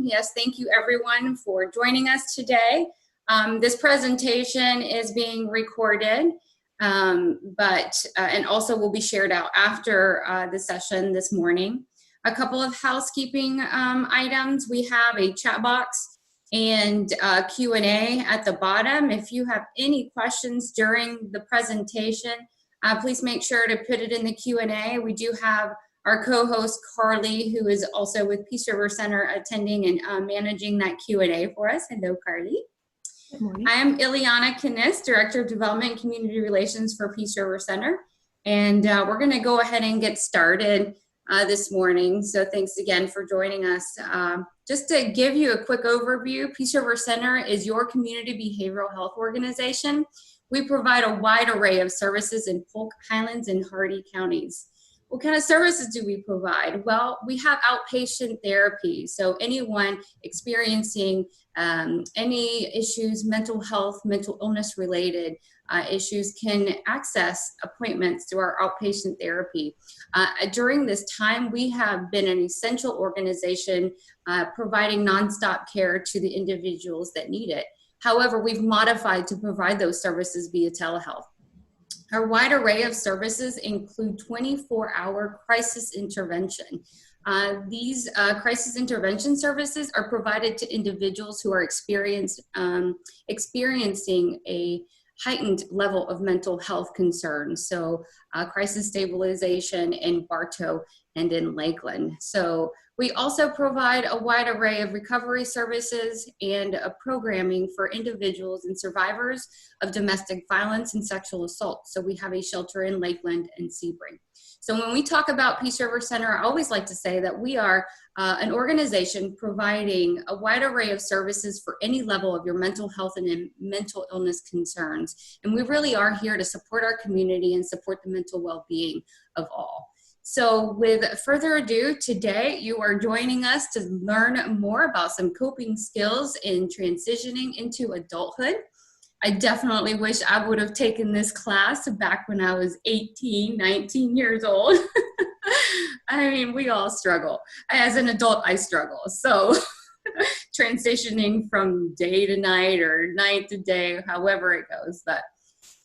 Yes, thank you everyone for joining us today. This presentation is being recorded, and also will be shared out after the session this morning. A couple of housekeeping items. We have a chat box and Q&A at the bottom. If you have any questions during the presentation, please make sure to put it in the Q&A. We do have our co-host Carly, who is also with Peace River Center, attending and managing that Q&A for us. Hello, Carly. Good morning. I am Ileana Knis, Director of Development and Community Relations for Peace River Center. And we're gonna go ahead and get started this morning. So thanks again for joining us. Just to give you a quick overview, Peace River Center is your community behavioral health organization. We provide a wide array of services in Polk, Highlands, and Hardee counties. What kind of services do we provide? Well, we have outpatient therapy. So anyone experiencing any issues, mental health, mental illness related issues can access appointments through our outpatient therapy. During this time, we have been an essential organization providing nonstop care to the individuals that need it. However, we've modified to provide those services via telehealth. Our wide array of services include 24-hour crisis intervention. These crisis intervention services are provided to individuals who are experiencing a heightened level of mental health concerns. So crisis stabilization in Bartow and in Lakeland. So we also provide a wide array of recovery services and programming for individuals and survivors of domestic violence and sexual assault. So we have a shelter in Lakeland and Sebring. So when we talk about Peace River Center, I always like to say that we are an organization providing a wide array of services for any level of your mental health and mental illness concerns. And we really are here to support our community and support the mental well-being of all. So with further ado, today you are joining us to learn more about some coping skills in transitioning into adulthood. I definitely wish I would have taken this class back when I was 18, 19 years old. I mean, we all struggle. As an adult, I struggle. So transitioning from day to night or night to day, however it goes. But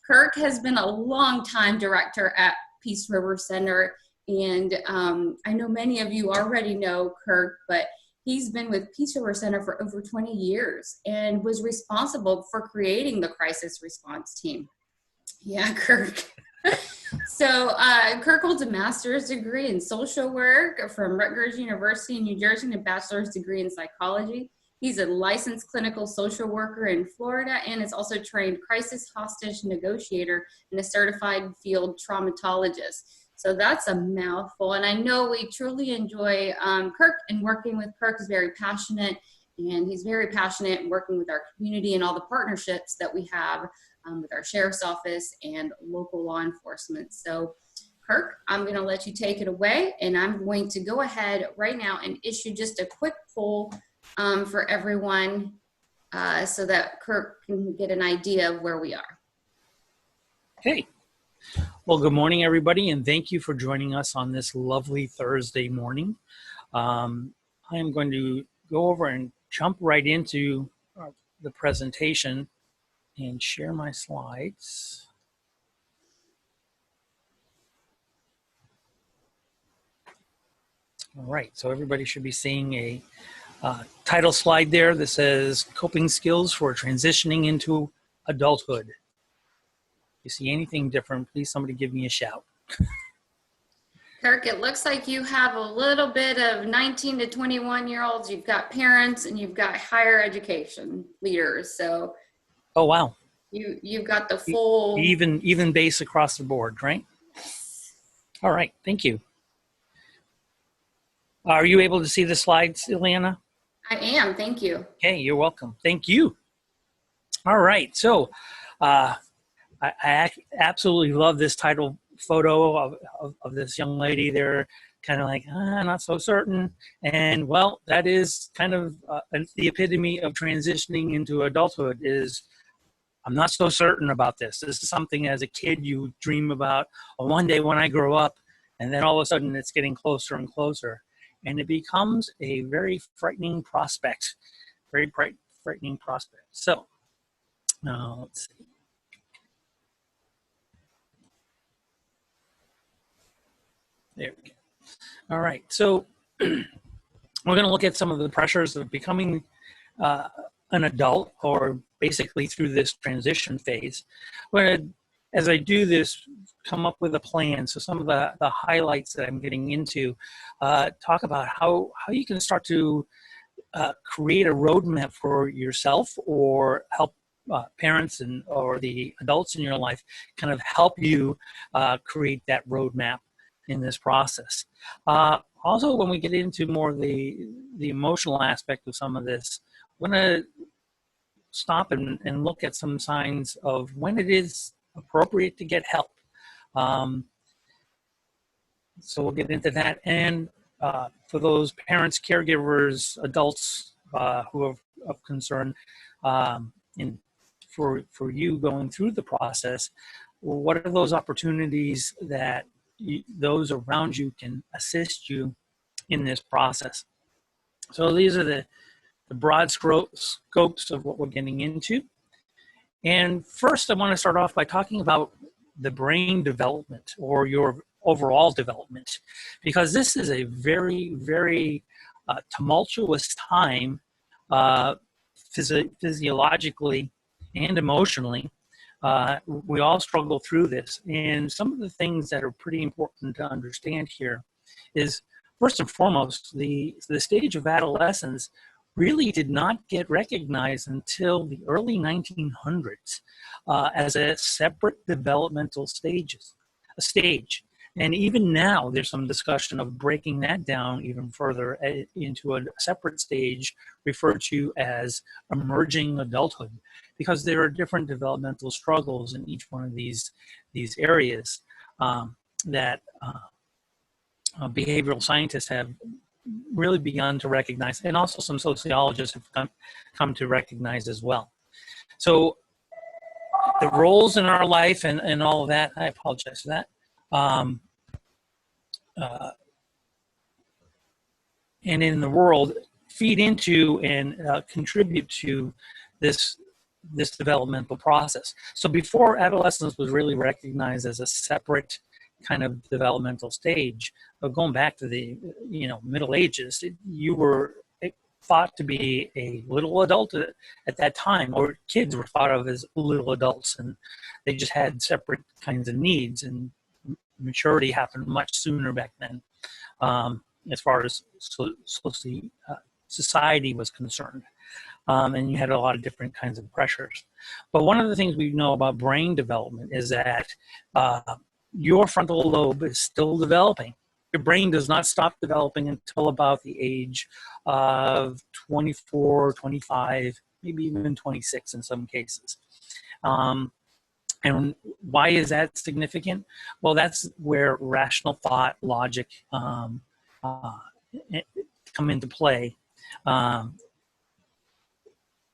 Kirk has been a long-time director at Peace River Center. And I know many of you already know Kirk, but he's been with Peace River Center for over 20 years and was responsible for creating the crisis response team. Yeah, Kirk. So Kirk holds a master's degree in social work from Rutgers University in New Jersey and a bachelor's degree in psychology. He's a licensed clinical social worker in Florida and is also trained crisis hostage negotiator and a certified field traumatologist. So that's a mouthful. And I know we truly enjoy Kirk, and working with Kirk is very passionate, and he's very passionate in working with our community and all the partnerships that we have with our sheriff's office and local law enforcement. So Kirk, I'm going to let you take it away, and I'm going to go ahead right now and issue just a quick poll for everyone so that Kirk can get an idea of where we are. Okay. Well, good morning, everybody, and thank you for joining us on this lovely Thursday morning. I am going to go over and jump right into the presentation and share my slides. All right, so everybody should be seeing a title slide there that says Coping Skills for Transitioning into Adulthood. If you see anything different, please somebody give me a shout. Kirk, it looks like you have a little bit of 19 to 21-year-olds. You've got parents and you've got higher education leaders. So, oh wow, you've got the full even base across the board, right? All right, thank you. Are you able to see the slides, Ileana? I am, thank you. Okay, you're welcome. Thank you. All right, so I absolutely love this title photo of this young lady. They're kind of like, not so certain. And well, that is kind of the epitome of transitioning into adulthood is, I'm not so certain about this. This is something as a kid you dream about, one day when I grow up, and then all of a sudden it's getting closer and closer. and it becomes a very frightening prospect, frightening prospect. So let's see. There we go. All right, so we're going to look at some of the pressures of becoming an adult, or basically through this transition phase. Where, as I do this, come up with a plan. So some of the highlights that I'm getting into talk about how you can start to create a roadmap for yourself, or help parents or the adults in your life kind of help you create that roadmap in this process. Also, when we get into more the emotional aspect of some of this, we're going to stop and look at some signs of when it is appropriate to get help. So we'll get into that. And for those parents, caregivers, adults who are of concern, for you going through the process, what are those opportunities that those around you can assist you in this process? So these are the broad scopes of what we're getting into. And first, I want to start off by talking about the brain development, or your overall development, because this is a very, very tumultuous time physiologically and emotionally. We all struggle through this. And some of the things that are pretty important to understand here is, first and foremost, the stage of adolescence really did not get recognized until the early 1900s as a separate developmental stage. And even now, there's some discussion of breaking that down even further into a separate stage referred to as emerging adulthood, because there are different developmental struggles in each one of these areas that behavioral scientists have really begun to recognize, and also some sociologists have come to recognize as well. So the roles in our life and all of that, I apologize for that, and in the world, feed into and contribute to this developmental process. So before adolescence was really recognized as a separate kind of developmental stage, but going back to the Middle Ages, you were thought to be a little adult at that time, or kids were thought of as little adults, and they just had separate kinds of needs, and maturity happened much sooner back then, as far as society was concerned. And you had a lot of different kinds of pressures. But one of the things we know about brain development is that your frontal lobe is still developing. Your brain does not stop developing until about the age of 24, 25, maybe even 26 in some cases. And why is that significant? Well, that's where rational thought, logic come into play.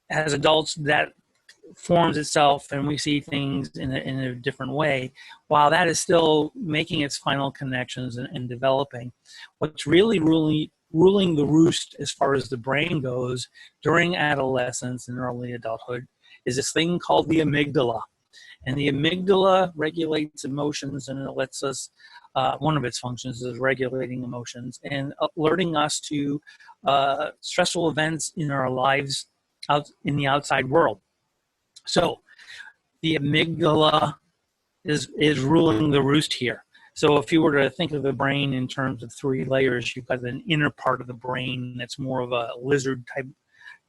As adults, that forms itself, and we see things in a different way, while that is still making its final connections and developing. What's really ruling the roost as far as the brain goes during adolescence and early adulthood is this thing called the amygdala. And the amygdala regulates emotions, and it lets us, one of its functions is regulating emotions and alerting us to stressful events in our lives out in the outside world. So the amygdala is ruling the roost here. So if you were to think of the brain in terms of three layers, you've got an inner part of the brain that's more of a lizard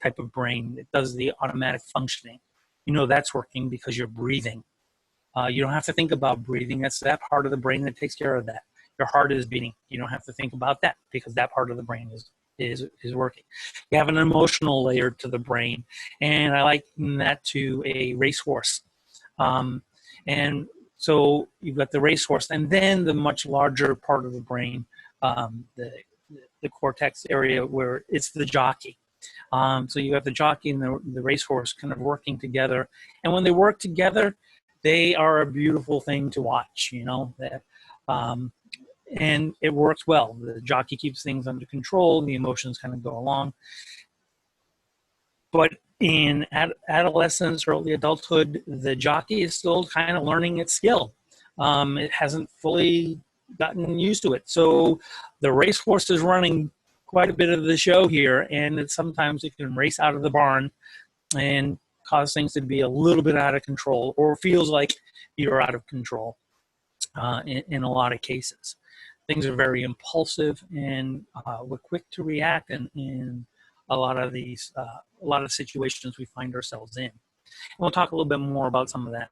type of brain that does the automatic functioning. You know that's working because you're breathing. You don't have to think about breathing. That's that part of the brain that takes care of that. Your heart is beating. You don't have to think about that because that part of the brain is working. You have an emotional layer to the brain, and I liken that to a racehorse. And so you've got the racehorse, and then the much larger part of the brain, the cortex area, where it's the jockey. So you have the jockey and the racehorse kind of working together, and when they work together, they are a beautiful thing to watch. and it works well. The jockey keeps things under control, the emotions kind of go along. But in adolescence, early adulthood, the jockey is still kind of learning its skill. It hasn't fully gotten used to it. So the racehorse is running quite a bit of the show here, and sometimes it can race out of the barn and cause things to be a little bit out of control, or feels like you're out of control in a lot of cases. Things are very impulsive, and we're quick to react in a lot of situations we find ourselves in. And we'll talk a little bit more about some of that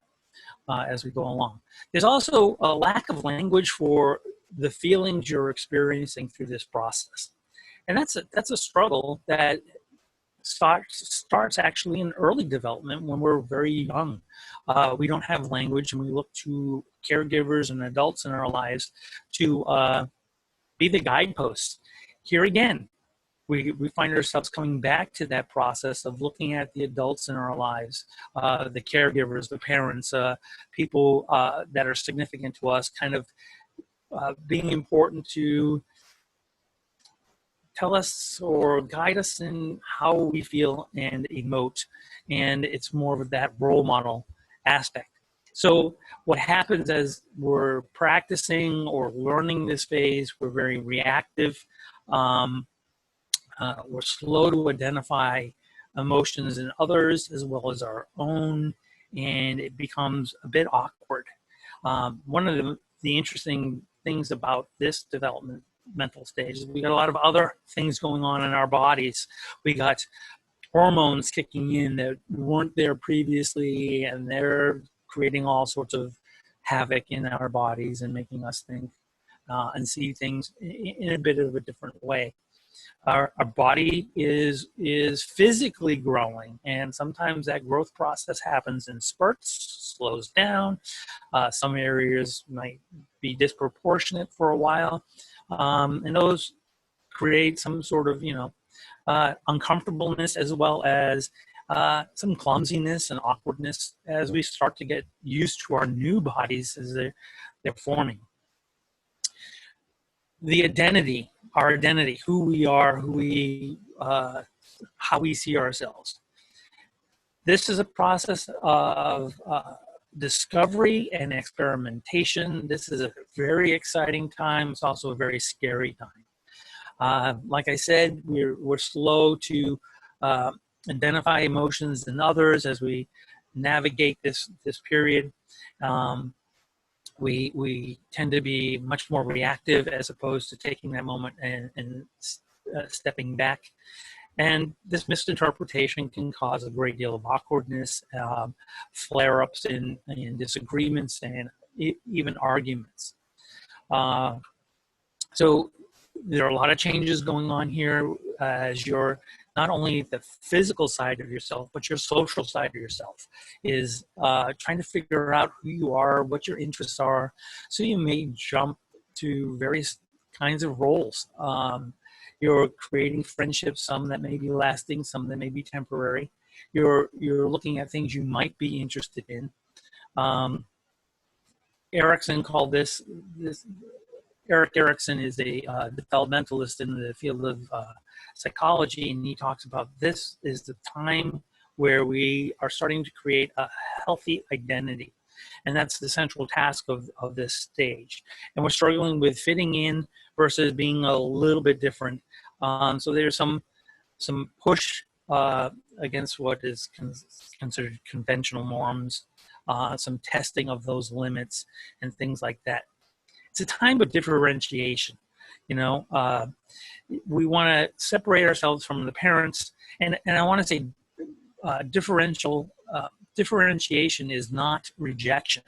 as we go along. There's also a lack of language for the feelings you're experiencing through this process. And that's a struggle that starts actually in early development when we're very young. We don't have language, and we look to caregivers and adults in our lives to be the guideposts. Here again, we find ourselves coming back to that process of looking at the adults in our lives, the caregivers, the parents, people that are significant to us, kind of being important to tell us or guide us in how we feel and emote. And it's more of that role model aspect. So what happens as we're practicing or learning this phase, we're very reactive. We're slow to identify emotions in others as well as our own, and it becomes a bit awkward. One of the interesting things about this developmental stage is we got a lot of other things going on in our bodies. We got hormones kicking in that weren't there previously, and they're creating all sorts of havoc in our bodies and making us think and see things in a bit of a different way. Our body is physically growing, and sometimes that growth process happens in spurts, slows down. Some areas might be disproportionate for a while, and those create some sort of uncomfortableness as well as some clumsiness and awkwardness as we start to get used to our new bodies as they're forming. The identity, our identity, who we are, how we see ourselves. This is a process of discovery and experimentation. This is a very exciting time. It's also a very scary time. Like I said, we're slow to identify emotions in others as we navigate this period. We tend to be much more reactive as opposed to taking that moment and stepping back. And this misinterpretation can cause a great deal of awkwardness, flare-ups in disagreements, and even arguments. So there are a lot of changes going on here as you're not only the physical side of yourself, but your social side of yourself is trying to figure out who you are, what your interests are. So you may jump to various kinds of roles. You're creating friendships, some that may be lasting, some that may be temporary. You're looking at things you might be interested in. Erickson called this Erik Erikson is a developmentalist in the field of psychology, and he talks about this is the time where we are starting to create a healthy identity. And that's the central task of this stage. And we're struggling with fitting in versus being a little bit different. So there's some push against what is considered conventional norms, some testing of those limits and things like that. It's a time of differentiation. We want to separate ourselves from the parents, and I want to say differentiation is not rejection.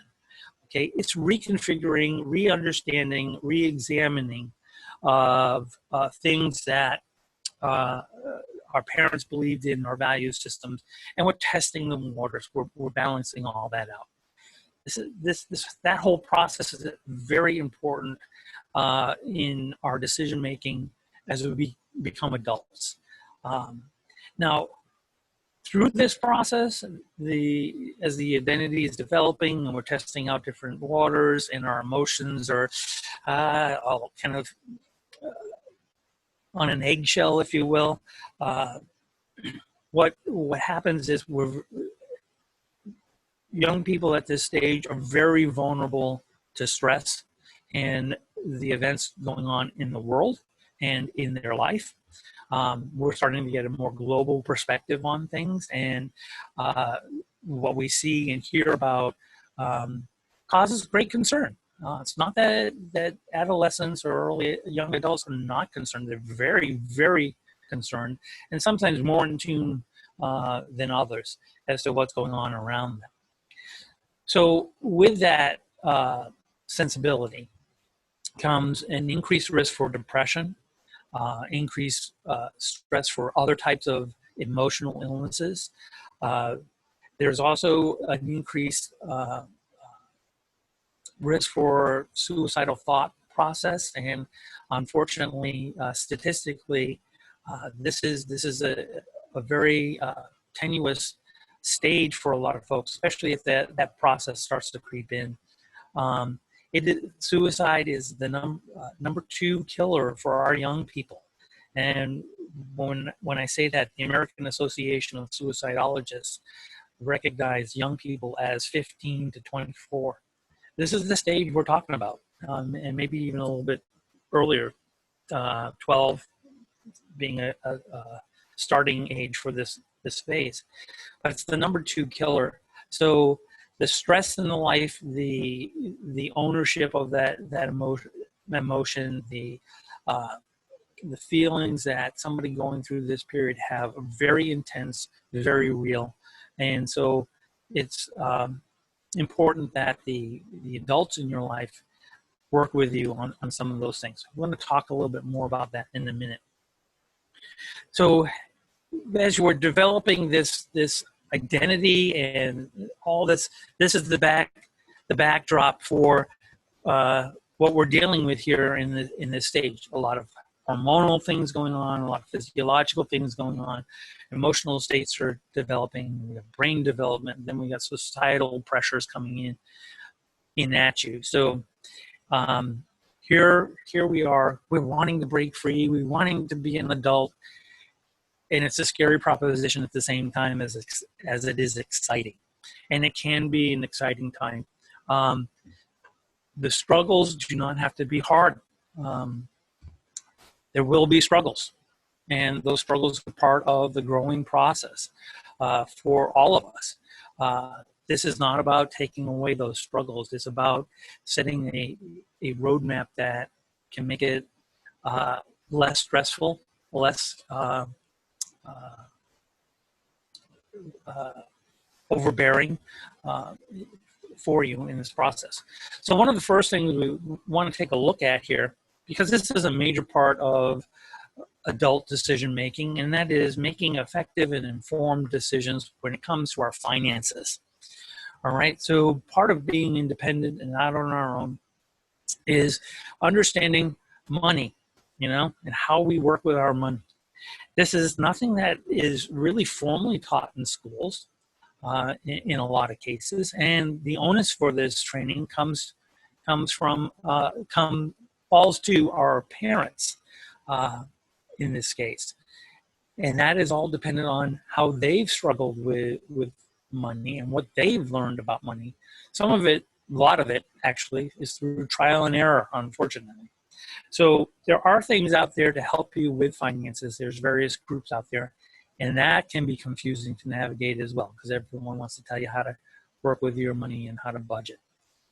Okay, it's reconfiguring, re-understanding, re-examining of things that our parents believed in, our value systems, and we're testing the waters. We're balancing all that out. That whole process is very important in our decision making as we become adults. Now, through this process, as the identity is developing and we're testing out different waters and our emotions are all kind of on an eggshell, if you will, what happens is young people at this stage are very vulnerable to stress and the events going on in the world and in their life. We're starting to get a more global perspective on things, and what we see and hear about causes great concern. It's not that adolescents or early young adults are not concerned. They're very, very concerned, and sometimes more in tune than others as to what's going on around them. So with that sensibility comes an increased risk for depression, increased stress for other types of emotional illnesses. There's also an increased risk for suicidal thought process, and unfortunately, statistically, this is a very tenuous stage for a lot of folks, especially if that process starts to creep in. Suicide is the number 2 killer for our young people. And when I say that, the American Association of Suicidologists recognize young people as 15 to 24. This is the stage we're talking about, and maybe even a little bit earlier, 12 being a starting age for this phase. But it's the number 2 killer. So the stress in the life, the ownership of that emotion, the feelings that somebody going through this period have are very intense, very real, and so it's important that the adults in your life work with you on some of those things. We're going to talk a little bit more about that in a minute. So as you were developing this identity and all this is the backdrop for what we're dealing with here in this stage. A lot of hormonal things going on, a lot of physiological things going on, emotional states are developing, we have brain development, then we got societal pressures coming in at you. So here we are, we're wanting to break free, we're wanting to be an adult, and it's a scary proposition at the same time as it is exciting. And it can be an exciting time. The struggles do not have to be hard. There will be struggles, and those struggles are part of the growing process for all of us. This is not about taking away those struggles. It's about setting a roadmap that can make it less stressful, less overbearing for you in this process. So one of the first things we want to take a look at here, because this is a major part of adult decision making, and that is making effective and informed decisions when it comes to our finances. All right, so part of being independent and out on our own is understanding money, and how we work with our money. This is nothing that is really formally taught in schools in a lot of cases, and the onus for this training falls to our parents in this case, and that is all dependent on how they've struggled with money and what they've learned about money. Some of it, a lot of it actually, is through trial and error, unfortunately. So there are things out there to help you with finances. There's various groups out there, and that can be confusing to navigate as well, because everyone wants to tell you how to work with your money and how to budget.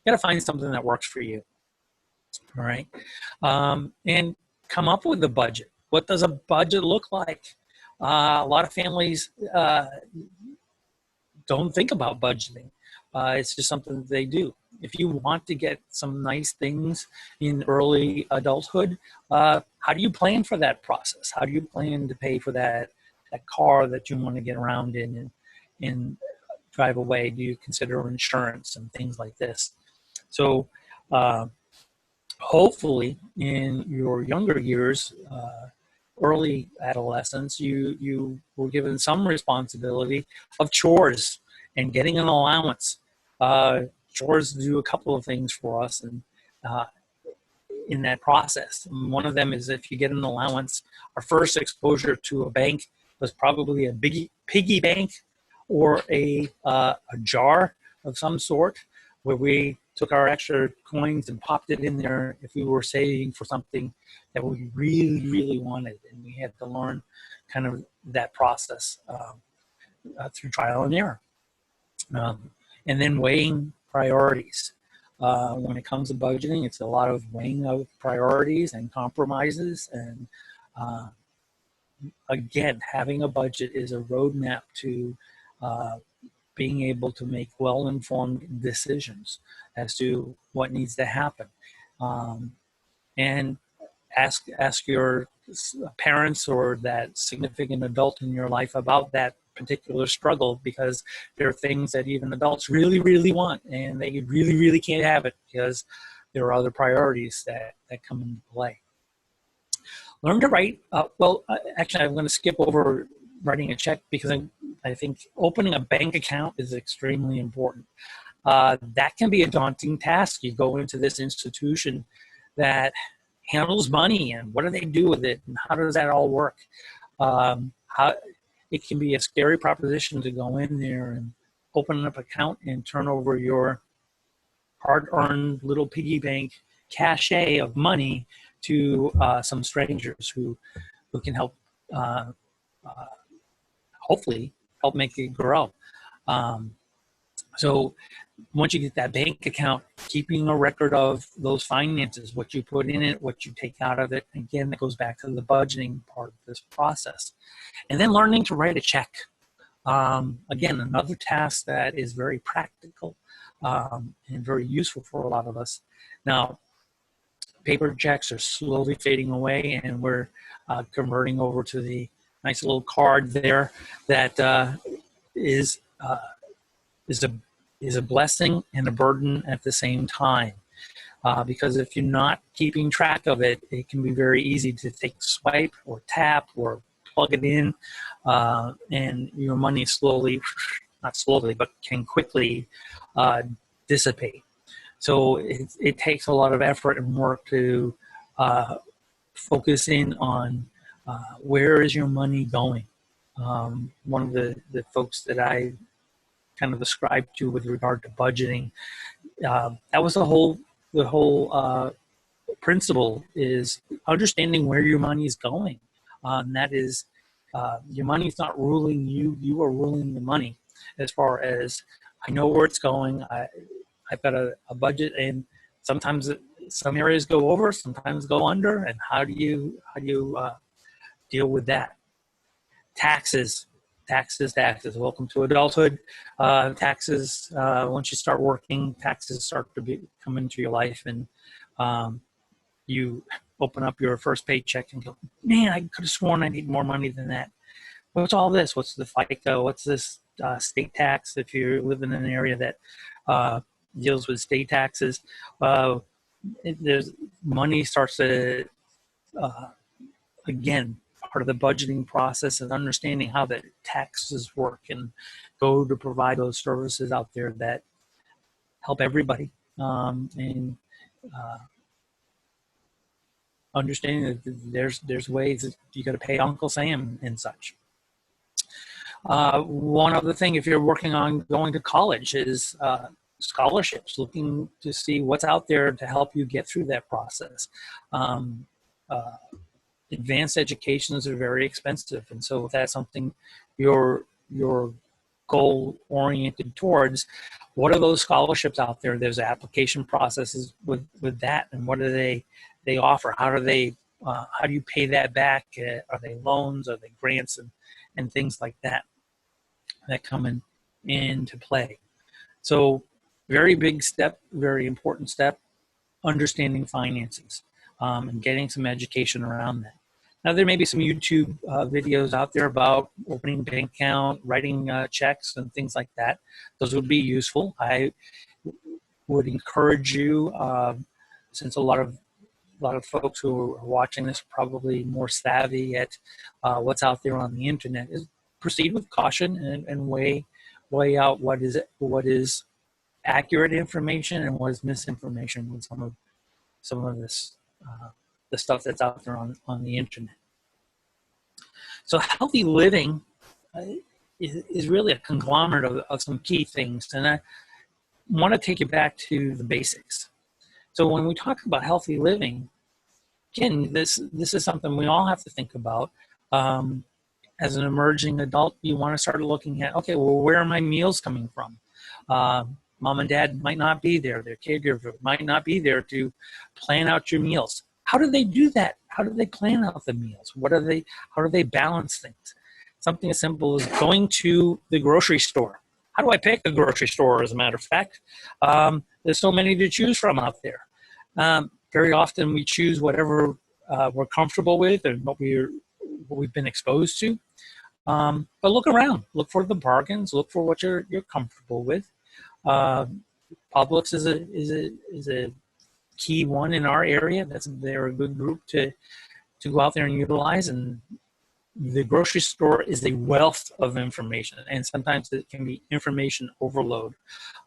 You got to find something that works for you. All right, and come up with a budget. What does a budget look like? A lot of families don't think about budgeting. It's just something that they do. If you want to get some nice things in early adulthood, how do you plan for that process? How do you plan to pay for that car that you want to get around in and drive away? Do you consider insurance and things like this? So hopefully in your younger years, early adolescence, you were given some responsibility of chores and getting an allowance. Chores do a couple of things for us, and in that process. And one of them is if you get an allowance, our first exposure to a bank was probably a piggy bank or a jar of some sort where we took our extra coins and popped it in there if we were saving for something that we really, really wanted. And we had to learn kind of that process through trial and error. And then weighing priorities. When it comes to budgeting, it's a lot of weighing of priorities and compromises. And again, having a budget is a roadmap to being able to make well-informed decisions as to what needs to happen. And ask your parents or that significant adult in your life about that particular struggle, because there are things that even adults really, really want, and they really, really can't have it because there are other priorities that come into play. Learn to write. Actually, I'm going to skip over writing a check because I think opening a bank account is extremely important. That can be a daunting task. You go into this institution that handles money, and what do they do with it, and how does that all work? It can be a scary proposition to go in there and open up an account and turn over your hard-earned little piggy bank cachet of money to some strangers who can help, hopefully, help make it grow. So once you get that bank account, keeping a record of those finances, what you put in it, what you take out of it, again, that goes back to the budgeting part of this process. And then learning to write a check. Again, another task that is very practical and very useful for a lot of us. Now, paper checks are slowly fading away, and we're converting over to the nice little card there that is a blessing and a burden at the same time. Because if you're not keeping track of it, it can be very easy to take swipe or tap or plug it in, and your money slowly, not slowly, but can quickly dissipate. So it takes a lot of effort and work to focus in on where is your money going. One of the folks that I kind of ascribed to with regard to budgeting, that was the whole principle is understanding where your money is going. That is, your money's not ruling you; you are ruling the money. As far as I know where it's going, I've got a budget, and sometimes some areas go over, sometimes go under. And how do you deal with that? Taxes. Welcome to adulthood. Taxes. Once you start working, taxes start to come into your life, and you open up your first paycheck and go, man, I could have sworn I need more money than that. What's all this? What's the FICA? What's this state tax? If you live in an area that deals with state taxes, there's money starts to, again, part of the budgeting process and understanding how the taxes work and go to provide those services out there that help everybody. And understanding that there's ways that you got to pay Uncle Sam and such. One other thing, if you're working on going to college, is scholarships, looking to see what's out there to help you get through that process. Advanced educations are very expensive, and so if that's something you're goal oriented towards, what are those scholarships out there? There's application processes with that, and what do they offer? How do you pay that back? Are they loans? Are they grants and things like that come into play? So very big step, very important step, understanding finances and getting some education around that. Now, there may be some YouTube videos out there about opening a bank account, writing checks, and things like that. Those would be useful. I would encourage you, since a lot of lot of folks who are watching this are probably more savvy at what's out there on the internet, is proceed with caution and weigh out what is accurate information and what is misinformation with some of this the stuff that's out there on the internet. So healthy living is really a conglomerate of some key things, and I want to take you back to the basics. So when we talk about healthy living, again, this is something we all have to think about. As an emerging adult, you want to start looking at, okay, well, where are my meals coming from? Mom and dad might not be there. Their caregiver might not be there to plan out your meals. How do they do that? How do they plan out the meals? How do they balance things? Something as simple as going to the grocery store. How do I pick a grocery store, as a matter of fact? There's so many to choose from out there. Very often we choose whatever we're comfortable with and what we've been exposed to. But look around. Look for the bargains. Look for what you're comfortable with. Publix is a key one in our area. They're a good group to go out there and utilize. And the grocery store is a wealth of information, and sometimes it can be information overload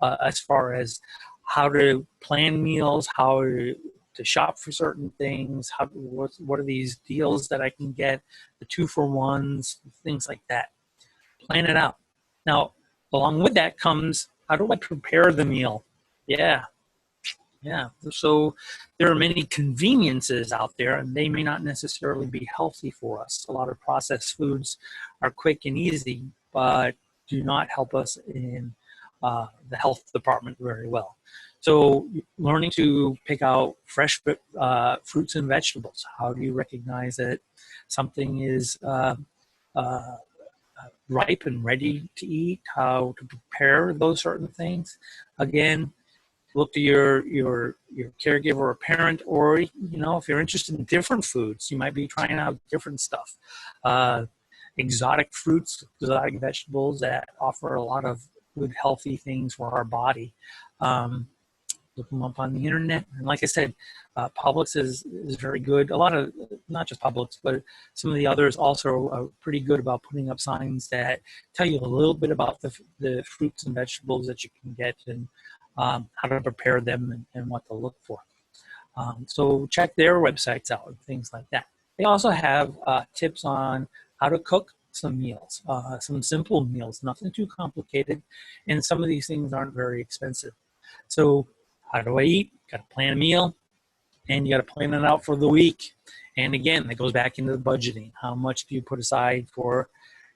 as far as how to plan meals, how to shop for certain things, what are these deals that I can get, the 2-for-1s, things like that. Plan it out. Now, along with that comes, how do I prepare the meal? Yeah. So there are many conveniences out there, and they may not necessarily be healthy for us. A lot of processed foods are quick and easy, but do not help us in the health department very well. So learning to pick out fresh fruits and vegetables. How do you recognize that something is ripe and ready to eat? How to prepare those certain things? Again, look to your caregiver or parent, or if you're interested in different foods, you might be trying out different stuff. Exotic fruits, exotic vegetables that offer a lot of good, healthy things for our body. Look them up on the internet. And like I said, Publix is very good. A lot of, not just Publix, but some of the others also are pretty good about putting up signs that tell you a little bit about the fruits and vegetables that you can get, and how to prepare them and what to look for. So check their websites out and things like that. They also have tips on how to cook some meals, some simple meals, nothing too complicated. And some of these things aren't very expensive. So how do I eat? Got to plan a meal, and you got to plan it out for the week. And again, that goes back into the budgeting. How much do you put aside for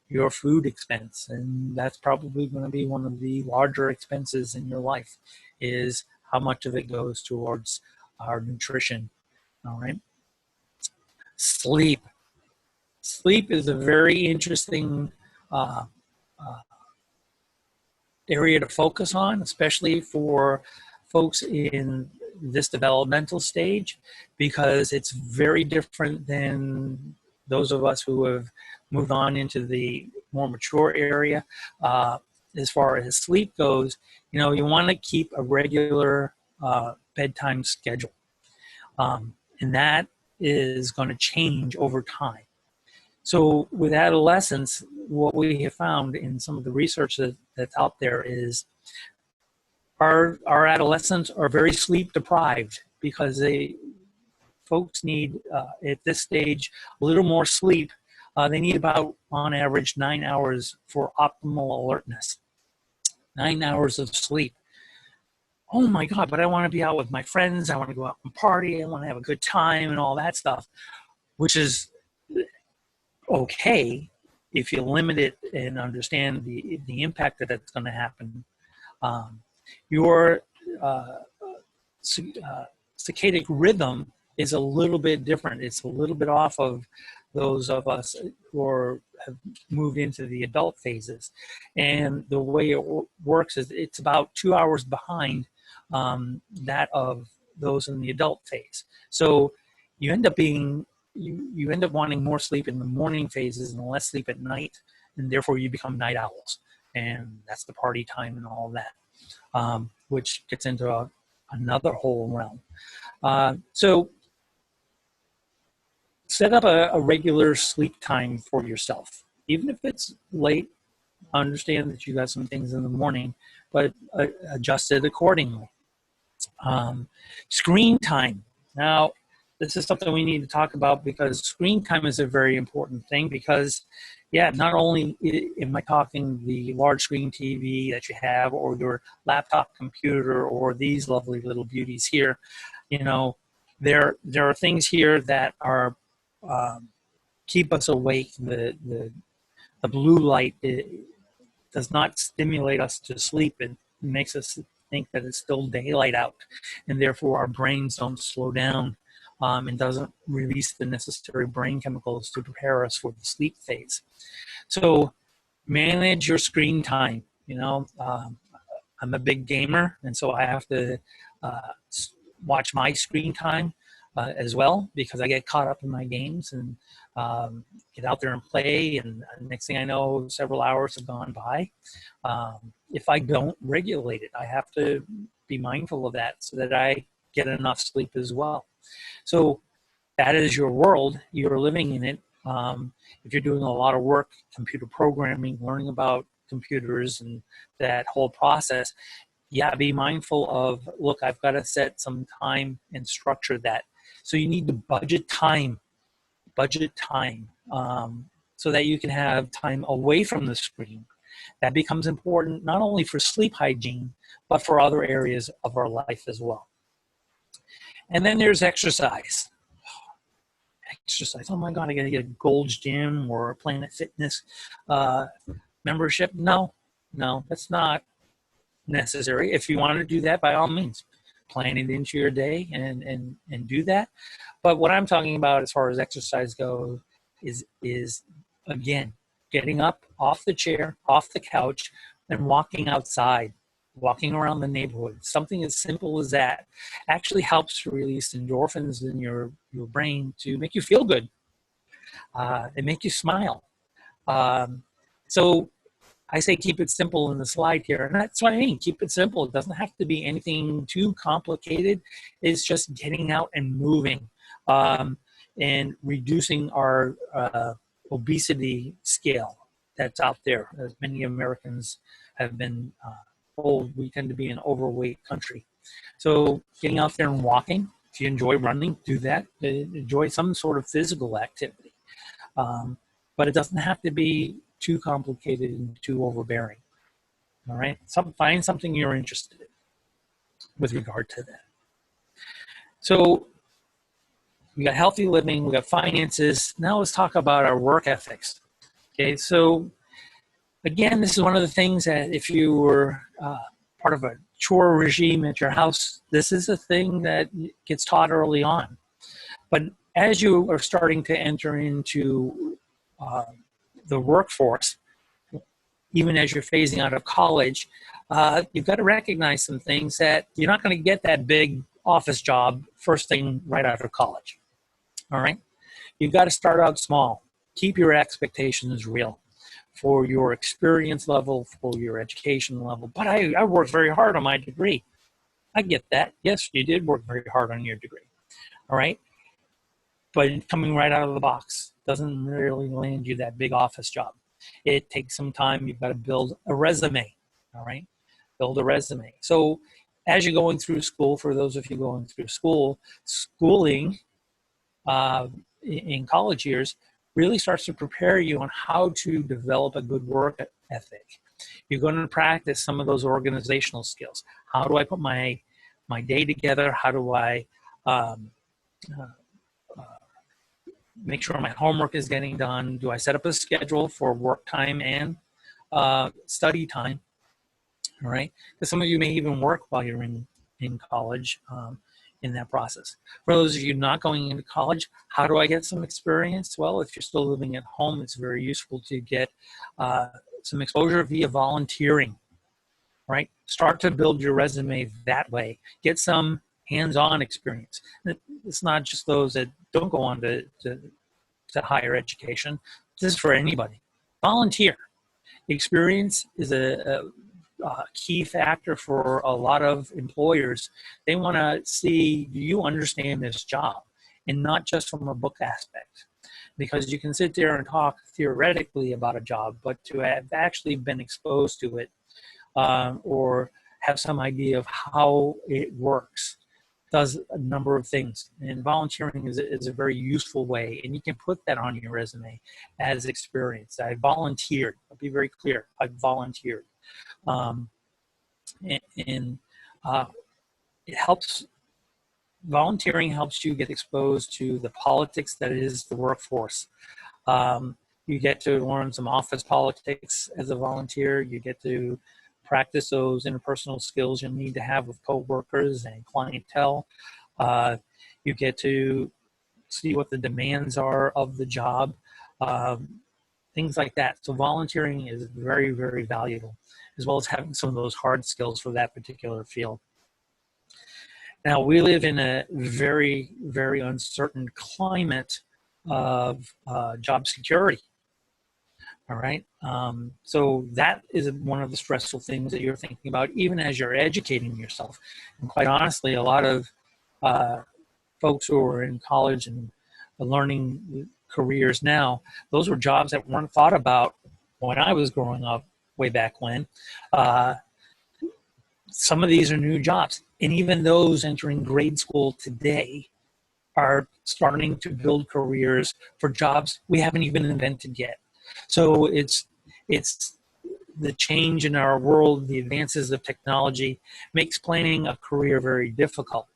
your food expense? And that's probably going to be one of the larger expenses in your life, is how much of it goes towards our nutrition. All right. Sleep is a very interesting area to focus on, especially for folks in this developmental stage, because it's very different than those of us who have moved on into the more mature area. As far as sleep goes, you want to keep a regular bedtime schedule. And that is going to change over time. So with adolescents, what we have found in some of the research that's out there is our adolescents are very sleep deprived, because folks need, at this stage, a little more sleep. They need about, on average, 9 hours for optimal alertness. 9 hours of sleep. Oh my God, but I want to be out with my friends. I want to go out and party. I want to have a good time and all that stuff, which is okay if you limit it and understand the impact that that's going to happen. Your circadian rhythm is a little bit different. It's a little bit off of those of us who have moved into the adult phases. And the way it works is it's about 2 hours behind that of those in the adult phase. So you end up you end up wanting more sleep in the morning phases and less sleep at night, and therefore you become night owls. And that's the party time and all that, which gets into another whole realm. So set up a regular sleep time for yourself, even if it's late. Understand that you got some things in the morning, but adjust it accordingly. Screen time. Now, this is something we need to talk about because screen time is a very important thing because, yeah, not only am I talking the large screen TV that you have or your laptop computer or these lovely little beauties here, you know, there are things here that are keep us awake. The blue light does not stimulate us to sleep. It makes us think that it's still daylight out, and therefore our brains don't slow down and doesn't release the necessary brain chemicals to prepare us for the sleep phase. So manage your screen time. I'm a big gamer, and so I have to watch my screen time as well because I get caught up in my games and get out there and play, and next thing I know, several hours have gone by. If I don't regulate it, I have to be mindful of that so that I get enough sleep as well. So that is your world. You're living in it. If you're doing a lot of work, computer programming, learning about computers and that whole process, yeah, be mindful of, look, I've got to set some time and structure that. So you need to budget time so that you can have time away from the screen. That becomes important not only for sleep hygiene, but for other areas of our life as well. And then there's exercise. Exercise. Oh my God, I got to get a Gold's Gym or a Planet Fitness membership. No, that's not necessary. If you want to do that, by all means, plan it into your day and do that. But what I'm talking about as far as exercise goes is again, getting up off the chair, off the couch, and walking outside, walking around the neighborhood. Something as simple as that actually helps to release endorphins in your brain to make you feel good and make you smile. So I say keep it simple in the slide here, and that's what I mean. Keep it simple. It doesn't have to be anything too complicated. It's just getting out and moving and reducing our obesity scale that's out there. As many Americans have been told, we tend to be an overweight country. So getting out there and walking, if you enjoy running, do that. Enjoy some sort of physical activity. But it doesn't have to be too complicated and too overbearing. All right? Find something you're interested in with regard to that. So we got healthy living, we got finances. Now let's talk about our work ethics. Okay, so again, this is one of the things that if you were part of a chore regime at your house, this is a thing that gets taught early on. But as you are starting to enter into the workforce, even as you're phasing out of college, you've got to recognize some things that you're not going to get that big office job first thing right out of college. All right? You've got to start out small. Keep your expectations real for your experience level, for your education level. But I worked very hard on my degree. I get that. Yes, you did work very hard on your degree. All right? But coming right out of the box doesn't really land you that big office job. It takes some time. You've got to build a resume, all right? Build a resume. So as you're going through school, for those of you going through schooling in college years really starts to prepare you on how to develop a good work ethic. You're going to practice some of those organizational skills. How do I put my day together? How do I make sure my homework is getting done? Do I set up a schedule for work time and study time? All right, because some of you may even work while you're in college in that process. For those of you not going into college, how do I get some experience? Well, if you're still living at home, it's very useful to get some exposure via volunteering. Right, start to build your resume that way. Get some hands-on experience. It's not just those that don't go on to higher education. This is for anybody. Volunteer. Experience is a key factor for a lot of employers. They want to see, do you understand this job? and not just from a book aspect. Because you can sit there and talk theoretically about a job, but to have actually been exposed to it, or have some idea of how it works, does a number of things. And volunteering is a very useful way, and you can put that on your resume as experience. I volunteered. I'll be very clear. I volunteered. Um, and it helps. Volunteering helps you get exposed to the politics that is the workforce. You get to learn some office politics as a volunteer. You get to practice those interpersonal skills you need to have with coworkers and clientele. You get to see what the demands are of the job, things like that. So volunteering is very, very valuable, as well as having some of those hard skills for that particular field. Now, we live in a very, very uncertain climate of job security. All right. So that is one of the stressful things that you're thinking about, even as you're educating yourself. And quite honestly, a lot of folks who are in college and learning careers now, those were jobs that weren't thought about when I was growing up way back when. Some of these are new jobs. And even those entering grade school today are starting to build careers for jobs we haven't even invented yet. So it's the change in our world, the advances of technology makes planning a career very difficult.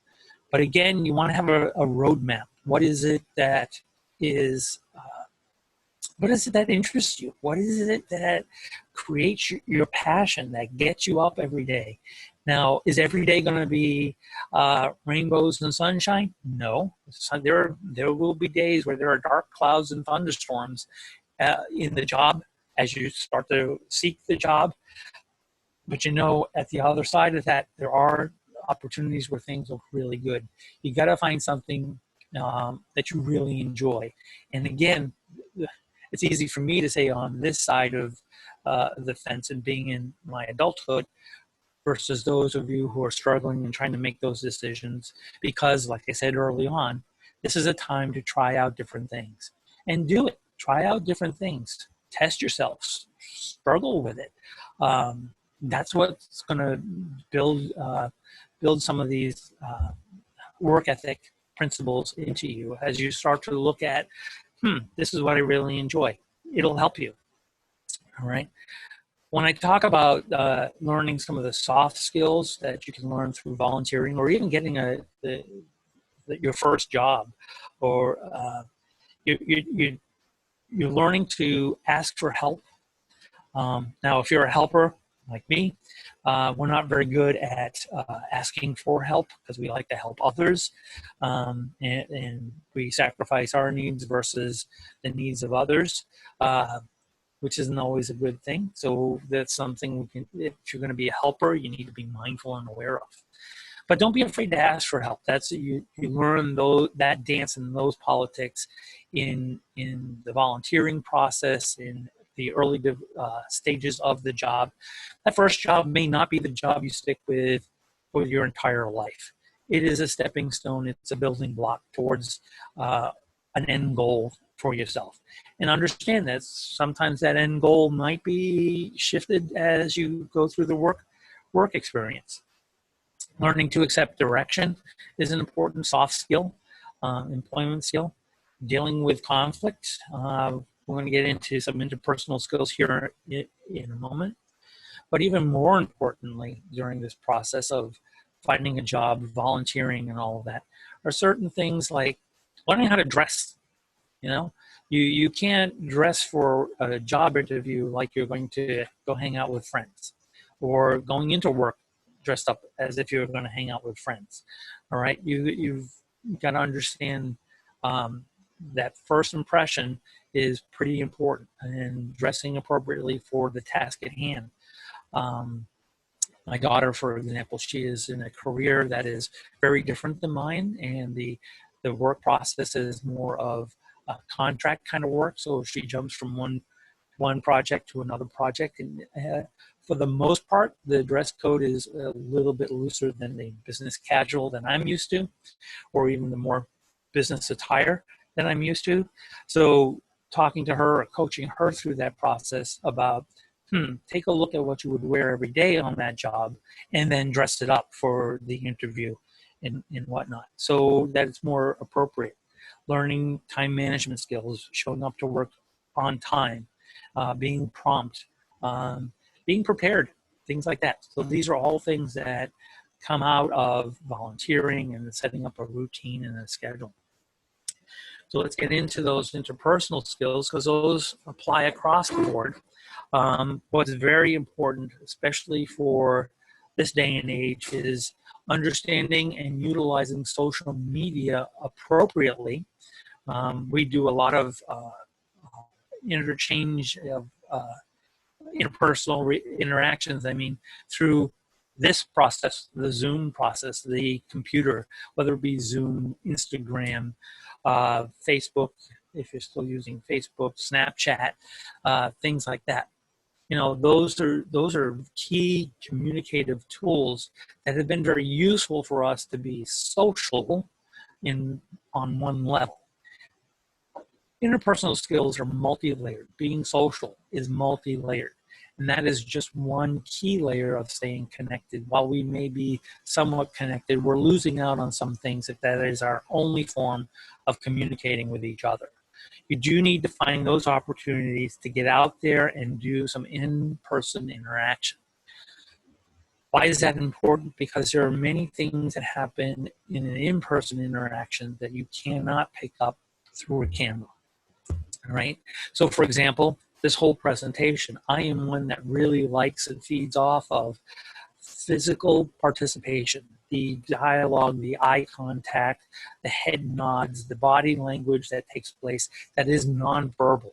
But again, you want to have a roadmap. What is it that is, what is it that interests you? What is it that creates your passion, that gets you up every day? Now, is every day going to be rainbows and sunshine? No. There will be days where there are dark clouds and thunderstorms in the job as you start to seek the job. But you know, at the other side of that, there are opportunities where things look really good. You got to find something that you really enjoy. And again, it's easy for me to say on this side of the fence and being in my adulthood versus those of you who are struggling and trying to make those decisions, because like I said early on, this is a time to try out different things and do it. Try out different things, test yourself, struggle with it. That's what's going to build some of these work ethic principles into you as you start to look at, this is what I really enjoy. It'll help you. All right. When I talk about learning some of the soft skills that you can learn through volunteering, or even getting your first job, or you're learning to ask for help. Now, if you're a helper like me, we're not very good at asking for help because we like to help others, and we sacrifice our needs versus the needs of others, which isn't always a good thing. So that's something we can, if you're going to be a helper, you need to be mindful and aware of. But don't be afraid to ask for help. That's you learn that dance and those politics in the volunteering process, in the early stages of the job. That first job may not be the job you stick with for your entire life. It is a stepping stone. It's a building block towards an end goal for yourself. And understand that sometimes that end goal might be shifted as you go through the work experience. Learning to accept direction is an important soft skill, employment skill. Dealing with conflict. We're going to get into some interpersonal skills here in a moment. But even more importantly, during this process of finding a job, volunteering, and all of that, are certain things like learning how to dress. You know, you can't dress for a job interview like you're going to go hang out with friends, or going into work dressed up as if you're going to hang out with friends. All right, you've got to understand that first impression is pretty important, and dressing appropriately for the task at hand. My daughter, for example, she is in a career that is very different than mine, and the work process is more of a contract kind of work. So she jumps from one project to another project, and for the most part, the dress code is a little bit looser than the business casual that I'm used to, or even the more business attire that I'm used to. So talking to her or coaching her through that process about, take a look at what you would wear every day on that job and then dress it up for the interview and whatnot, so that it's more appropriate. Learning time management skills, showing up to work on time, being prompt, being prepared, things like that. So these are all things that come out of volunteering and setting up a routine and a schedule. So let's get into those interpersonal skills, because those apply across the board. What's very important, especially for this day and age, is understanding and utilizing social media appropriately. We do a lot of interchange of interpersonal interactions, through this process, the Zoom process, the computer, whether it be Zoom, Instagram, Facebook, if you're still using Facebook, Snapchat, things like that. Those are key communicative tools that have been very useful for us to be social on one level. Interpersonal skills are multi-layered. Being social is multi-layered. And that is just one key layer of staying connected. While we may be somewhat connected, we're losing out on some things if that is our only form of communicating with each other. You do need to find those opportunities to get out there and do some in-person interaction. Why is that important? Because there are many things that happen in an in-person interaction that you cannot pick up through a camera. All right. So for example, this whole presentation, I am one that really likes and feeds off of physical participation, the dialogue, the eye contact, the head nods, the body language that takes place that is nonverbal.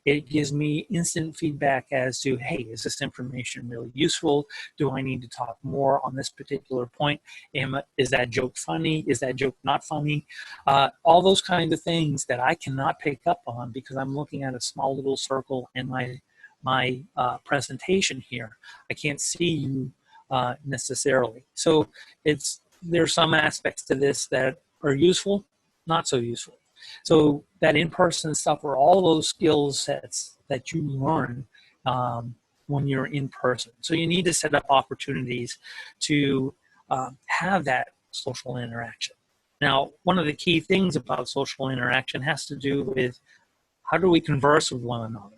It gives me instant feedback as to, hey, is this information really useful? Do I need to talk more on this particular point? Is that joke funny? Is that joke not funny? All those kinds of things that I cannot pick up on because I'm looking at a small little circle in my presentation here. I can't see you necessarily. So there's some aspects to this that are useful, not so useful. So that in-person stuff are all those skill sets that you learn when you're in person. So you need to set up opportunities to have that social interaction. Now, one of the key things about social interaction has to do with how do we converse with one another?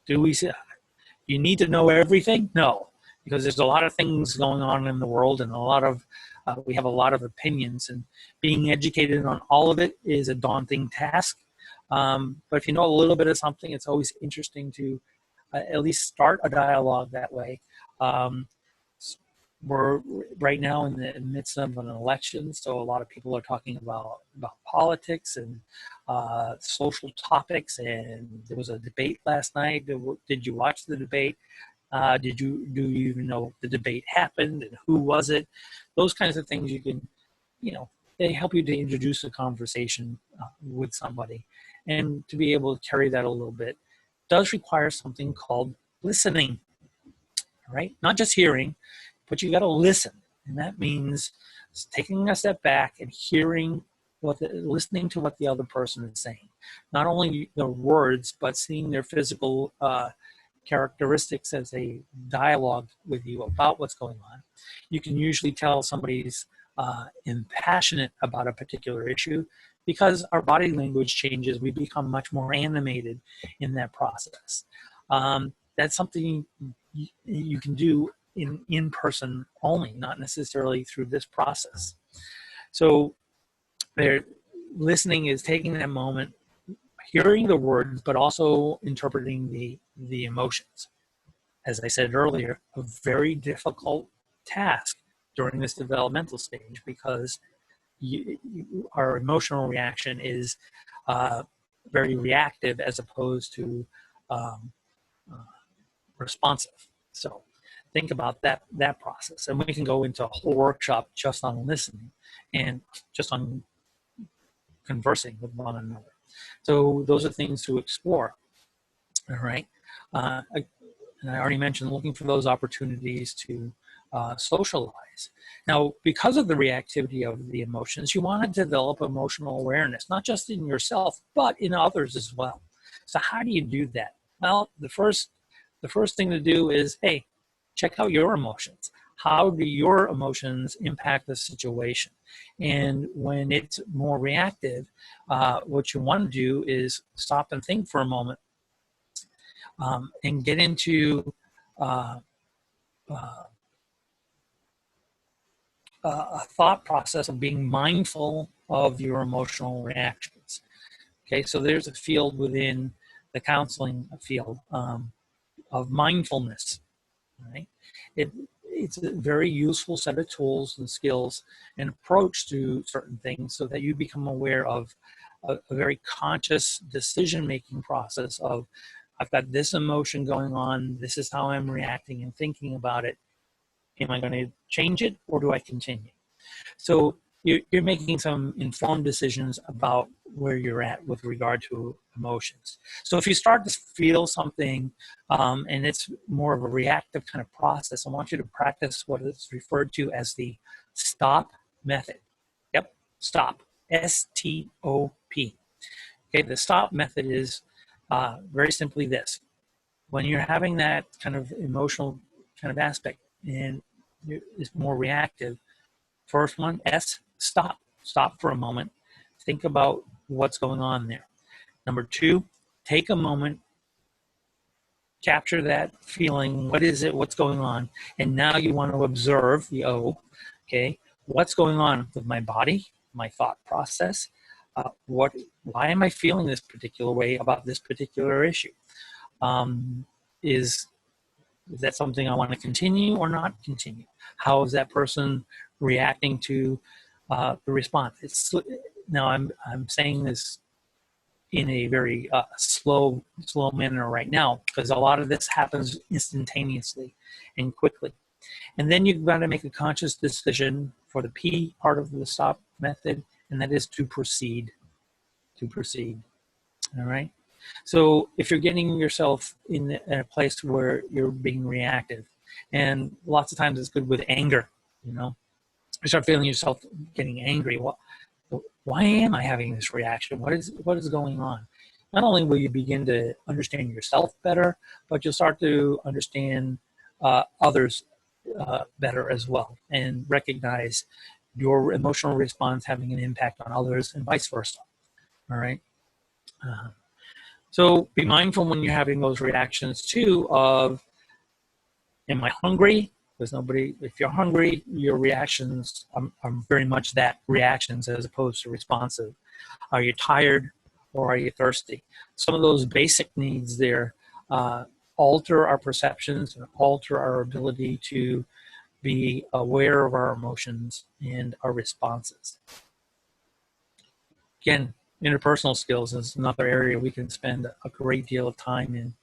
You need to know everything? No, because there's a lot of things going on in the world and we have a lot of opinions, and being educated on all of it is a daunting task. But if you know a little bit of something, it's always interesting to at least start a dialogue that way. We're right now in the midst of an election, so a lot of people are talking about politics and social topics. And there was a debate last night. Did you watch the debate? Do you even know the debate happened and who was it? Those kinds of things they help you to introduce a conversation with somebody, and to be able to carry that a little bit does require something called listening. All right, not just hearing, but you got to listen, and that means taking a step back and listening to what the other person is saying. Not only the words, but seeing their physical characteristics as they dialogue with you about what's going on. You can usually tell somebody's impassionate about a particular issue because our body language changes. We become much more animated in that process. That's something you can do in person only, not necessarily through this process. So listening is taking that moment, hearing the words, but also interpreting the emotions. As I said earlier, a very difficult task during this developmental stage, because our emotional reaction is very reactive as opposed to responsive. So think about that process. And we can go into a whole workshop just on listening and just on conversing with one another. So those are things to explore. All right. And I already mentioned looking for those opportunities to socialize. Now, because of the reactivity of the emotions, you want to develop emotional awareness, not just in yourself, but in others as well. So how do you do that? Well, the first thing to do is, hey, check out your emotions. How do your emotions impact the situation? And when it's more reactive, what you want to do is stop and think for a moment, and get into uh, uh, a thought process of being mindful of your emotional reactions. Okay, so there's a field within the counseling field of mindfulness. Right? It's a very useful set of tools and skills and approach to certain things so that you become aware of a very conscious decision-making process of, I've got this emotion going on, this is how I'm reacting and thinking about it. Am I going to change it or do I continue? So you're making some informed decisions about where you're at with regard to emotions. So if you start to feel something and it's more of a reactive kind of process, I want you to practice what is referred to as the stop method. Yep, stop. S-T-O-P. Okay, the stop method is very simply this. When you're having that kind of emotional kind of aspect and it's more reactive, first one, S, stop. Stop for a moment. Think about what's going on there. Number two, take a moment, capture that feeling. What is it? What's going on? And now you want to observe the O, okay? What's going on with my body, my thought process? Why am I feeling this particular way about this particular issue? Is that something I want to continue or not continue? How is that person reacting to the response? Now I'm saying this in a very slow manner right now because a lot of this happens instantaneously and quickly. And then you've got to make a conscious decision for the P part of the stop method, and that is to proceed. To proceed. All right. So if you're getting yourself in a place where you're being reactive, and lots of times it's good with anger, you start feeling yourself getting angry. Well, why am I having this reaction? What is going on? Not only will you begin to understand yourself better, but you'll start to understand others better as well, and recognize your emotional response having an impact on others and vice versa. All right. So be mindful when you're having those reactions too of, am I hungry? Because if you're hungry, your reactions are very much that, reactions as opposed to responsive. Are you tired or are you thirsty? Some of those basic needs there alter our perceptions and alter our ability to be aware of our emotions and our responses. Again, interpersonal skills is another area we can spend a great deal of time in.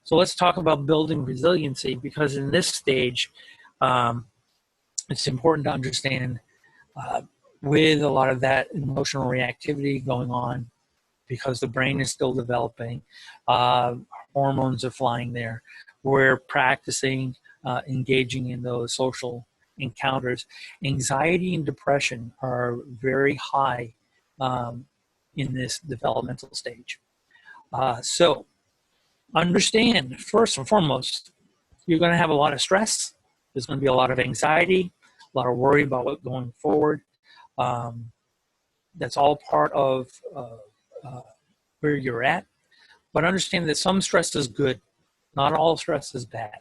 So let's talk about building resiliency, because in this stage, it's important to understand with a lot of that emotional reactivity going on, because the brain is still developing, hormones are flying there. We're practicing engaging in those social encounters. Anxiety and depression are very high in this developmental stage. So understand, first and foremost, you're going to have a lot of stress. There's going to be a lot of anxiety, a lot of worry about what's going forward. That's all part of where you're at. But understand that some stress is good. Not all stress is bad.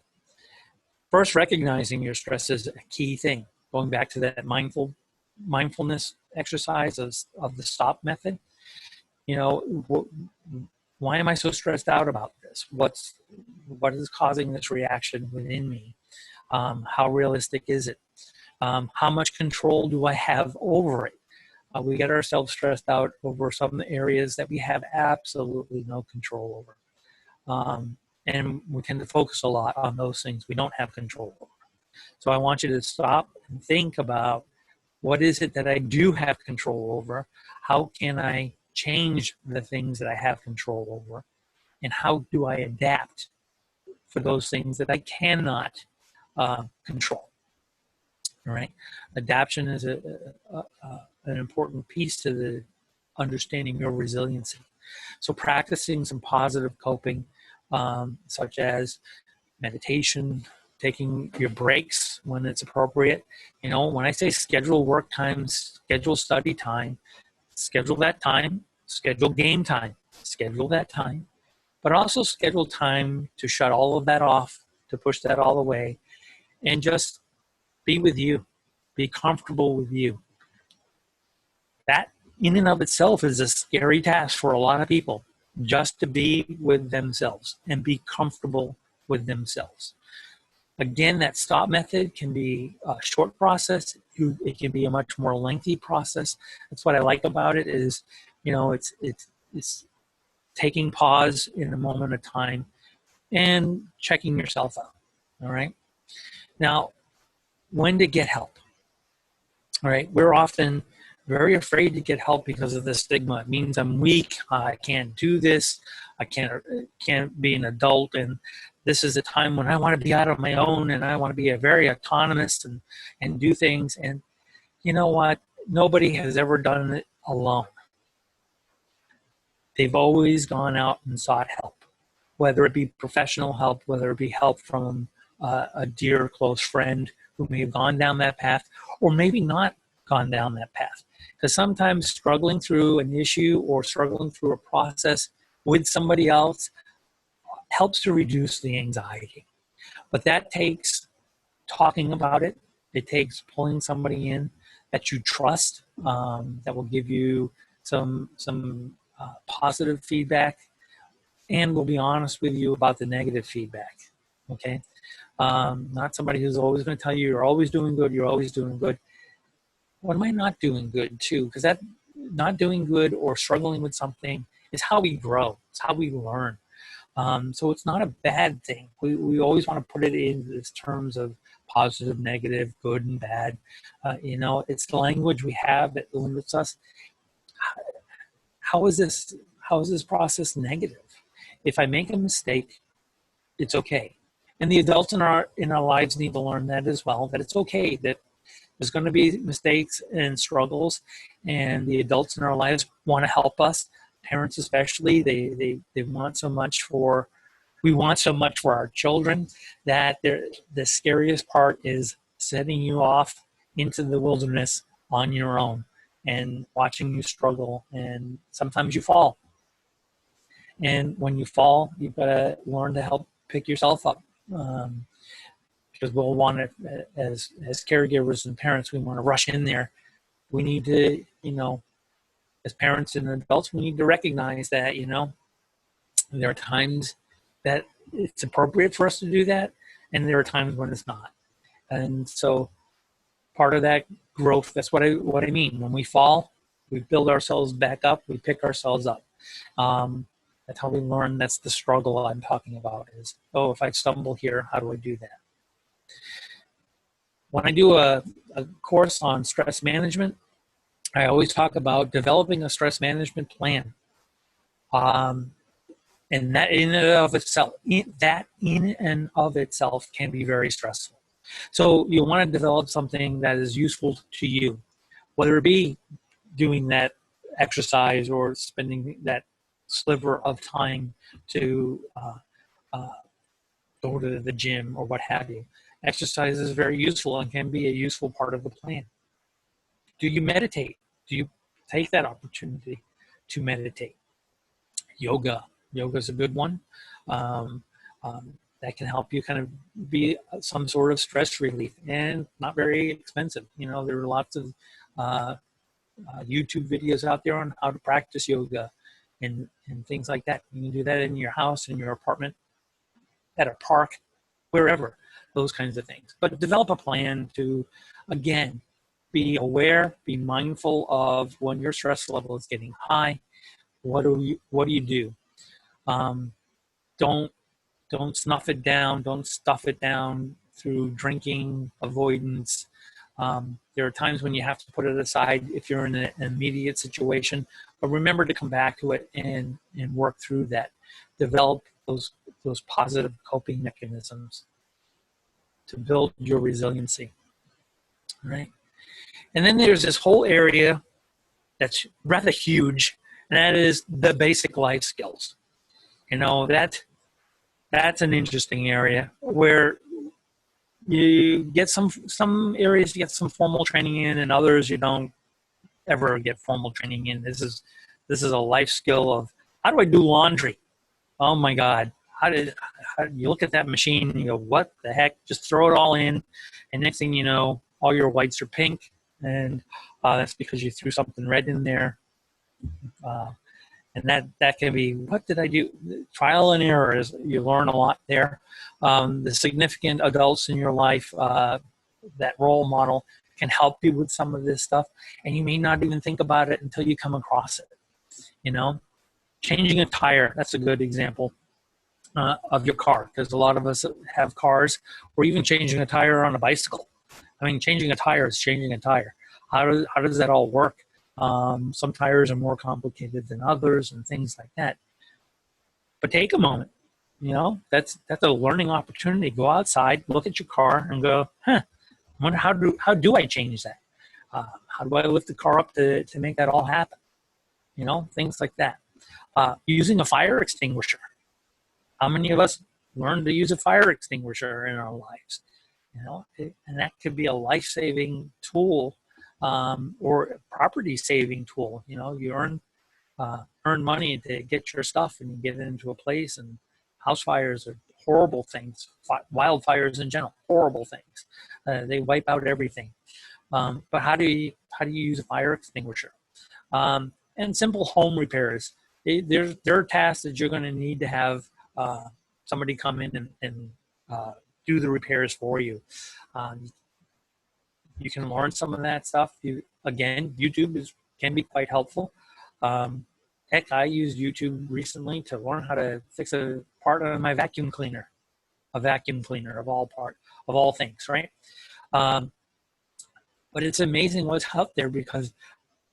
First, recognizing your stress is a key thing. Going back to that mindfulness exercise of the stop method. Why am I so stressed out about this? What is causing this reaction within me? How realistic is it? How much control do I have over it? We get ourselves stressed out over some areas that we have absolutely no control over. And we tend to focus a lot on those things we don't have control over. So I want you to stop and think about, what is it that I do have control over? How can I change the things that I have control over? And how do I adapt for those things that I cannot control. All right. Adaptation is an important piece to the understanding your resiliency. So practicing some positive coping, such as meditation, taking your breaks when it's appropriate. You know, when I say schedule work times, schedule study time, schedule that time, schedule game time, schedule that time, but also schedule time to shut all of that off, to push that all away, and just be with you, be comfortable with you. That in and of itself is a scary task for a lot of people, just to be with themselves and be comfortable with themselves. Again, that stop method can be a short process. It can be a much more lengthy process. That's what I like about it is, you know, it's taking pause in a moment of time and checking yourself out. All right. Now, when to get help? All right. We're often very afraid to get help because of the stigma. It means I'm weak. I can't do this. I can't be an adult. And this is a time when I want to be out on my own and I want to be a very autonomous and do things. And you know what? Nobody has ever done it alone. They've always gone out and sought help, whether it be professional help, whether it be help from a dear close friend who may have gone down that path, or maybe not gone down that path. Because sometimes struggling through an issue or struggling through a process with somebody else helps to reduce the anxiety. But that takes talking about it. It takes pulling somebody in that you trust, that will give you some positive feedback, and will be honest with you about the negative feedback. Okay, not somebody who's always going to tell you you're always doing good. You're always doing good. What am I not doing good too? Because that not doing good or struggling with something is how we grow. It's how we learn. So it's not a bad thing. We always want to put it in this terms of positive, negative, good, and bad. You know, it's the language we have that limits us. How is this process negative? If I make a mistake, it's okay. And the adults in our lives need to learn that as well, that it's okay, that there's going to be mistakes and struggles, and the adults in our lives want to help us. Parents especially, they want so much for, we want so much for our children that the scariest part is setting you off into the wilderness on your own and watching you struggle, and sometimes you fall. And when you fall, you've got to learn to help pick yourself up. Because we'll want to, as caregivers and parents, we want to rush in there. We need to, you know, as parents and adults, we need to recognize that, you know, there are times that it's appropriate for us to do that, and there are times when it's not. And so part of that growth, that's what I mean. When we fall, we build ourselves back up, we pick ourselves up. That's how we learn. That's the struggle I'm talking about is, oh, if I stumble here, how do I do that? When I do a course on stress management, I always talk about developing a stress management plan. And that in and of itself can be very stressful. So you want to develop something that is useful to you, whether it be doing that exercise or spending that sliver of time to go to the gym or what have you. Exercise is very useful and can be a useful part of the plan. Do you meditate? Do you take that opportunity to meditate? Yoga is a good one. That can help you kind of be some sort of stress relief, and not very expensive. You know, there are lots of YouTube videos out there on how to practice yoga and things like that. You can do that in your house, in your apartment, at a park, wherever, those kinds of things. But develop a plan to, again, be aware, be mindful of when your stress level is getting high. What do you do? Don't snuff it down. Don't stuff it down through drinking, avoidance. There are times when you have to put it aside if you're in an immediate situation, but remember to come back to it and work through that. Develop those positive coping mechanisms. to build your resiliency, right? And then there's this whole area that's rather huge, and that is the basic life skills. You know, that's an interesting area where you get some areas you get some formal training in, and others you don't ever get formal training in. This is a life skill of, how do I do laundry? Oh my God. How you look at that machine and you go, what the heck? Just throw it all in, and next thing you know, all your whites are pink, and that's because you threw something red in there. And that can be, what did I do? Trial and error. You learn a lot there. The significant adults in your life, that role model, can help you with some of this stuff, and you may not even think about it until you come across it. You know, changing a tire, that's a good example of your car, because a lot of us have cars, or even changing a tire on a bicycle. I mean, changing a tire is changing a tire. How does that all work? Some tires are more complicated than others and things like that. But take a moment, you know, that's a learning opportunity. Go outside, look at your car and go, I wonder how do I change that? How do I lift the car up to make that all happen? You know, things like that. Using a fire extinguisher. How many of us learn to use a fire extinguisher in our lives? You know, and that could be a life-saving tool, or a property-saving tool. You know, you earn money to get your stuff, and you get it into a place. And house fires are horrible things. Wildfires in general, horrible things. They wipe out everything. But how do you use a fire extinguisher? And simple home repairs. There are tasks that you're going to need to have somebody come in and do the repairs for you. You can learn some of that stuff. YouTube can be quite helpful. Heck, I used YouTube recently to learn how to fix a part on my vacuum cleaner. A vacuum cleaner of all things, right? But it's amazing what's out there, because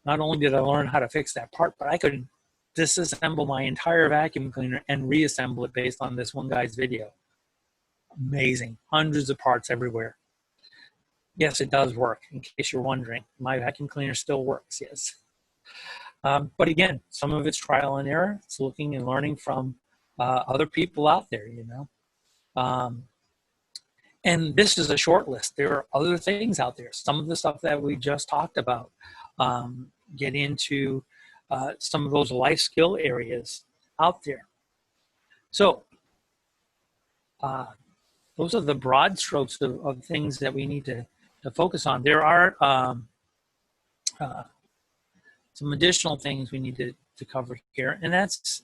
not only did I learn how to fix that part, but I could disassemble my entire vacuum cleaner and reassemble it based on this one guy's video. Amazing. Hundreds of parts everywhere. Yes, it does work, in case you're wondering. My vacuum cleaner still works, yes. But again, some of it's trial and error. It's looking and learning from other people out there, you know. And this is a short list. There are other things out there. Some of the stuff that we just talked about get into some of those life skill areas out there. So those are the broad strokes of things that we need to focus on. There are some additional things we need to cover here, and that's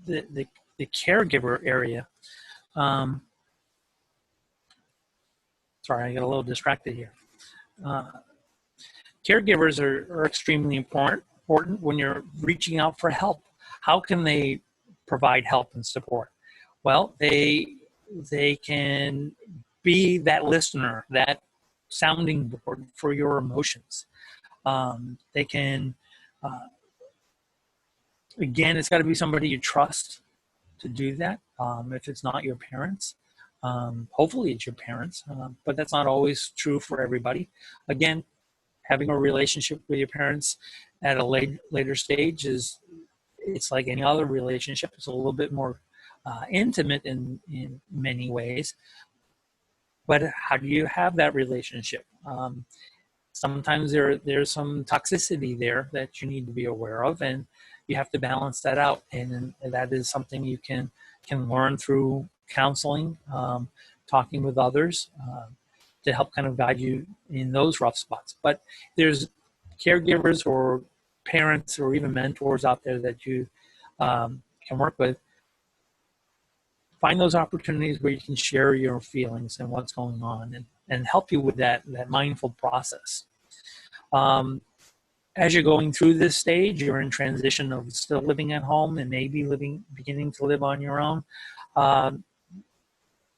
the caregiver area. Sorry, I got a little distracted here. Caregivers are extremely important when you're reaching out for help. How can they provide help and support? Well, they can be that listener, that sounding board for your emotions. They can, again, it's got to be somebody you trust to do that. If it's not your parents, hopefully it's your parents, but that's not always true for everybody. Again, having a relationship with your parents at a later stage it's like any other relationship. It's a little bit more intimate in many ways. But how do you have that relationship? Sometimes there's some toxicity there that you need to be aware of, and you have to balance that out. And that is something you can learn through counseling, talking with others to help kind of guide you in those rough spots. But there's caregivers or parents or even mentors out there that you can work with. Find those opportunities where you can share your feelings and what's going on, and help you with that mindful process. As you're going through this stage, you're in transition of still living at home and maybe beginning to live on your own.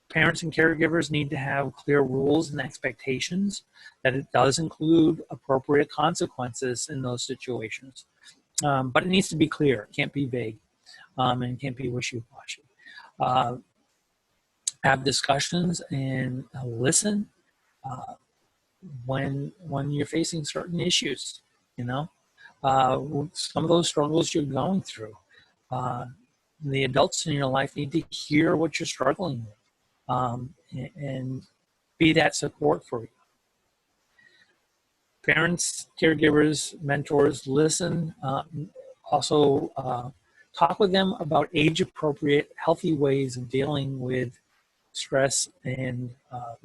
Parents and caregivers need to have clear rules and expectations, that it does include appropriate consequences in those situations. But it needs to be clear. It can't be vague, and it can't be wishy-washy. have discussions and listen when you're facing certain issues, you know, some of those struggles you're going through. The adults in your life need to hear what you're struggling with, and be that support for you. Parents, caregivers, mentors, listen. Also, talk with them about age-appropriate, healthy ways of dealing with stress and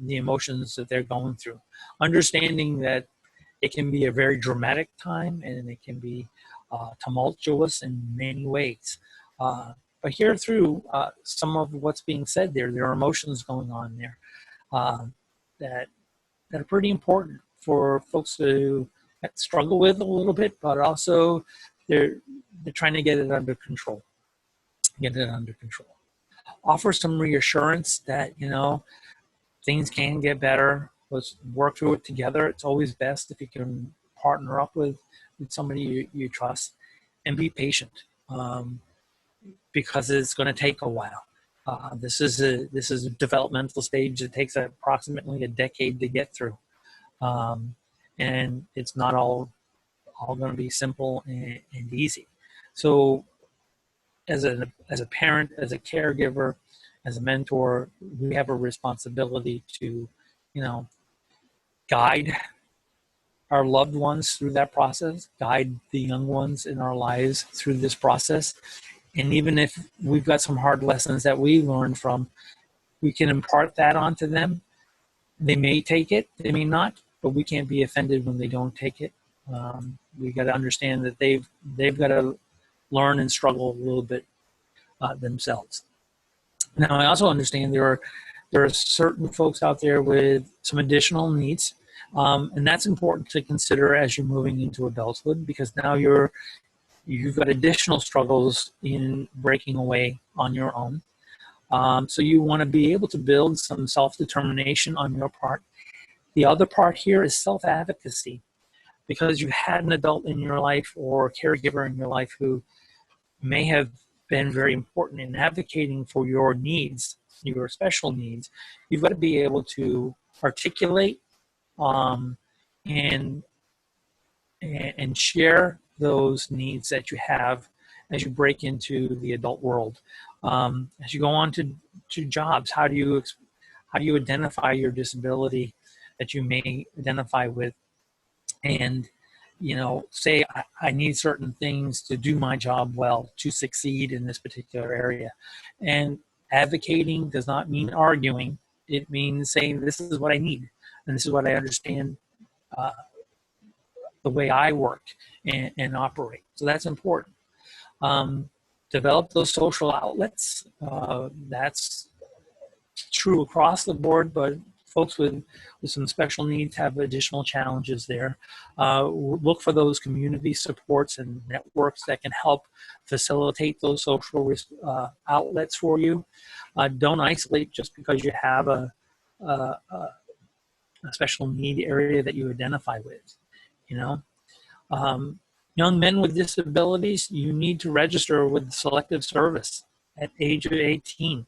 the emotions that they're going through. Understanding that it can be a very dramatic time and it can be tumultuous in many ways. But hear through some of what's being said there. There are emotions going on there that are pretty important for folks to struggle with a little bit, but also they're trying to get it under control. Offer some reassurance that, you know, things can get better. Let's work through it together. It's always best if you can partner up with somebody you trust, and be patient, because it's going to take a while. This is a developmental stage that takes approximately a decade to get through, and it's not all going to be simple and easy. So, as a parent, as a caregiver, as a mentor, we have a responsibility to, you know, guide our loved ones through that process, guide the young ones in our lives through this process. And even if we've got some hard lessons that we learned from, we can impart that onto them. They may take it, they may not, but we can't be offended when they don't take it. We got to understand that they've got to learn and struggle a little bit themselves. Now, I also understand there are certain folks out there with some additional needs, and that's important to consider as you're moving into adulthood, because now you've got additional struggles in breaking away on your own. So you want to be able to build some self-determination on your part. The other part here is self-advocacy, because you've had an adult in your life or a caregiver in your life who may have been very important in advocating for your needs, your special needs. You've got to be able to articulate and share those needs that you have as you break into the adult world. As you go on to jobs, how do you identify your disability that you may identify with, and, you know, say I need certain things to do my job well, to succeed in this particular area. And advocating does not mean arguing. It means saying, this is what I need, and this is what I understand the way I work and operate. So that's important. Develop those social outlets. That's true across the board, but folks with some special needs have additional challenges there. Look for those community supports and networks that can help facilitate those social outlets for you. Don't isolate just because you have a special need area that you identify with, you know. Young men with disabilities, you need to register with Selective Service at age of 18.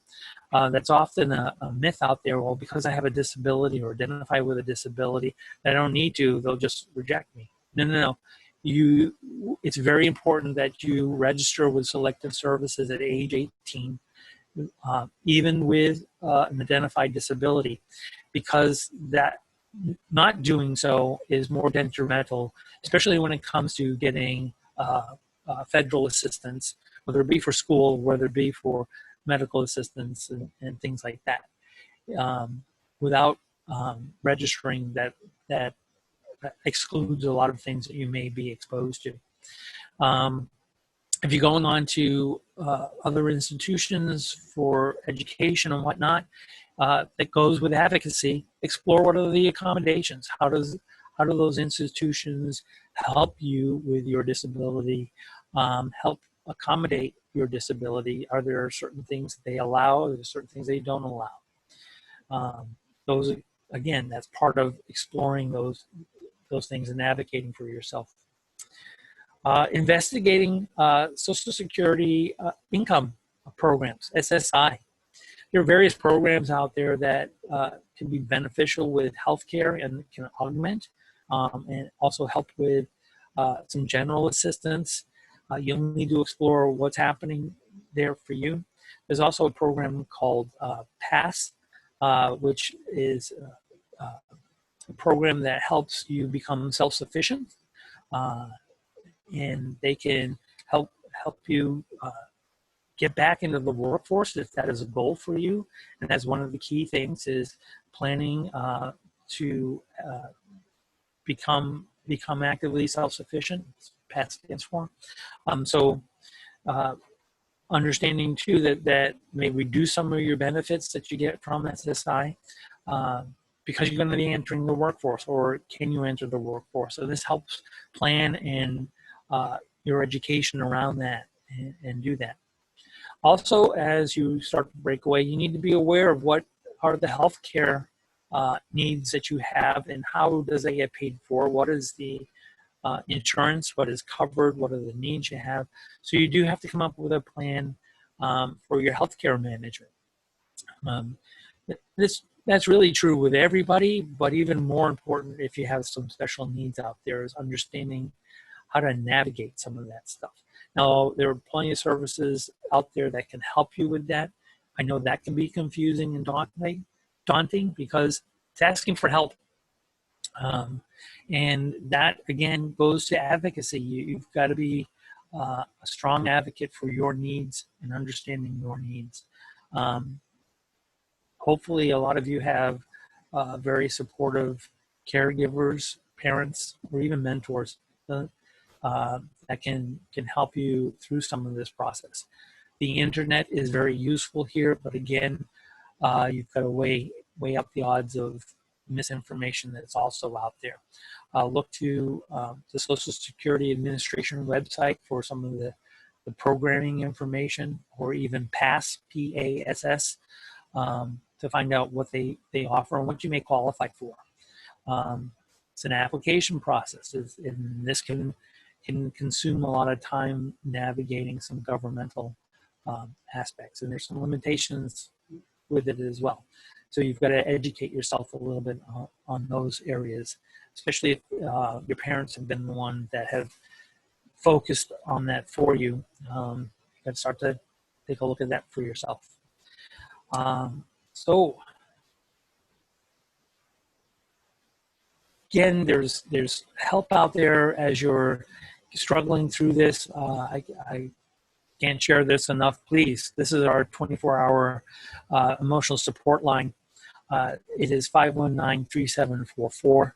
That's often a myth out there. Well, because I have a disability or identify with a disability, I don't need to. They'll just reject me. No. It's very important that you register with Selective Services at age 18, even with an identified disability, because that not doing so is more detrimental, especially when it comes to getting federal assistance, whether it be for school, whether it be for medical assistance and things like that. Without registering, that excludes a lot of things that you may be exposed to. If you're going on to other institutions for education and whatnot, that goes with advocacy, explore what are the accommodations. How do those institutions help you with your disability, help accommodate your disability? Are there certain things that they allow? Are there certain things they don't allow? Those, again, that's part of exploring those things and advocating for yourself. Investigating Social Security income programs, SSI. there are various programs out there that can be beneficial with healthcare and can augment and also help with some general assistance. You'll need to explore what's happening there for you. There's also a program called PASS, which is a program that helps you become self-sufficient, and they can help you get back into the workforce if that is a goal for you. And that's one of the key things, is planning to become actively self-sufficient. PASS stands for. So understanding too that may reduce some of your benefits that you get from SSI because you're going to be entering the workforce, or can you enter the workforce? So this helps plan and your education around that and do that. Also, as you start to break away, you need to be aware of what are the healthcare needs that you have, and how does they get paid for? What is the insurance? What is covered? What are the needs you have? So you do have to come up with a plan for your healthcare management. That's really true with everybody, but even more important if you have some special needs out there, is understanding how to navigate some of that stuff. Now, there are plenty of services out there that can help you with that. I know that can be confusing and daunting because it's asking for help. And that, again, goes to advocacy. You've got to be a strong advocate for your needs and understanding your needs. Hopefully, a lot of you have very supportive caregivers, parents, or even mentors that can help you through some of this process. The internet is very useful here, but again, you've got to weigh up the odds of misinformation that's also out there. Look to the Social Security Administration website for some of the programming information, or even PASS, P-A-S-S, to find out what they offer and what you may qualify for. It's an application process, and this can consume a lot of time navigating some governmental aspects, and there's some limitations with it as well. So you've got to educate yourself a little bit on those areas, especially if your parents have been the one that have focused on that for you. You've got to start to take a look at that for yourself. So again, there's help out there as you're struggling through this. I can't share this enough. Please, this is our 24-hour emotional support line. It is 519-3744.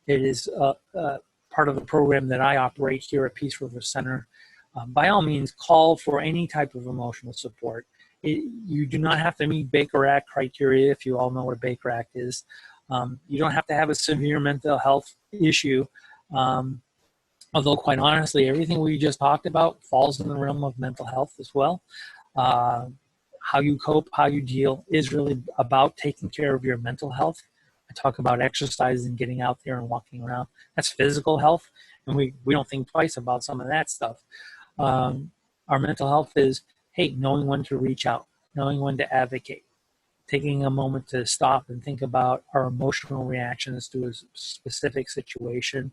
It is part of the program that I operate here at Peace River Center. By all means, call for any type of emotional support. You do not have to meet Baker Act criteria, if you all know what Baker Act is. You don't have to have a severe mental health issue. Although, quite honestly, everything we just talked about falls in the realm of mental health as well. How you cope, how you deal is really about taking care of your mental health. I talk about exercise and getting out there and walking around. That's physical health, and we don't think twice about some of that stuff. Our mental health is, hey, knowing when to reach out, knowing when to advocate, taking a moment to stop and think about our emotional reactions to a specific situation,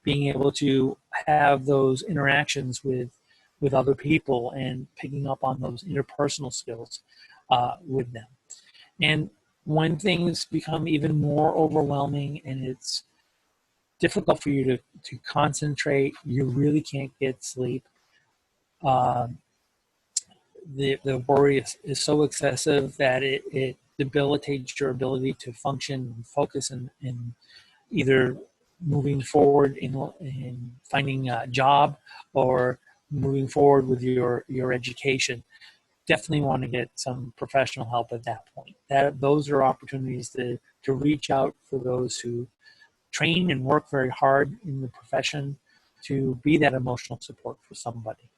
being able to have those interactions with other people and picking up on those interpersonal skills with them. And when things become even more overwhelming and it's difficult for you to concentrate, you really can't get sleep. The worry is so excessive that it debilitates your ability to function and focus in either moving forward in finding a job or moving forward with your education. Definitely want to get some professional help at that point. Those are opportunities to reach out for those who train and work very hard in the profession to be that emotional support for somebody.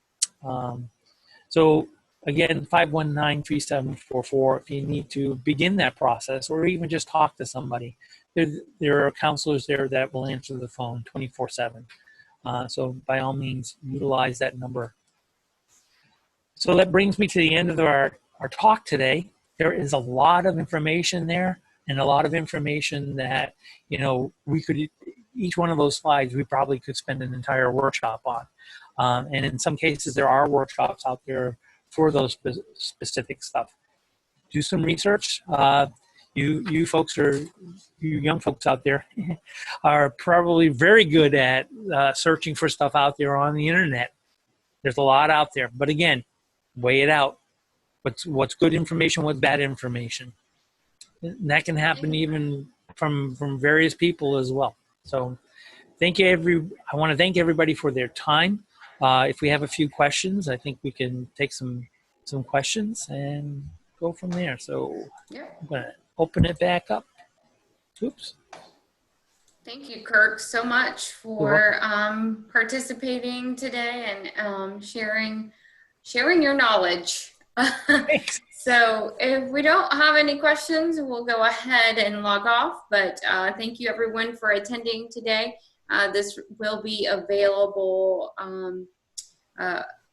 So again, 519-3744 if you need to begin that process or even just talk to somebody. There are counselors there that will answer the phone 24/7. So by all means, utilize that number. So that brings me to the end of our talk today. there is a lot of information there, and a lot of information that, we could, each one of those slides, we probably could spend an entire workshop on. And in some cases, there are workshops out there for those specific stuff. Do some research. You folks you young folks out there are probably very good at searching for stuff out there on the internet. There's a lot out there, but again, weigh it out. What's good information, what's bad information. And that can happen even from various people as well. So I want to thank everybody for their time. If we have a few questions, I think we can take some questions and go from there. So I'm going to open it back up. Oops. Thank you, Kirk, so much for participating today and sharing your knowledge. Thanks. So if we don't have any questions, we'll go ahead and log off. But thank you, everyone, for attending today. This will be available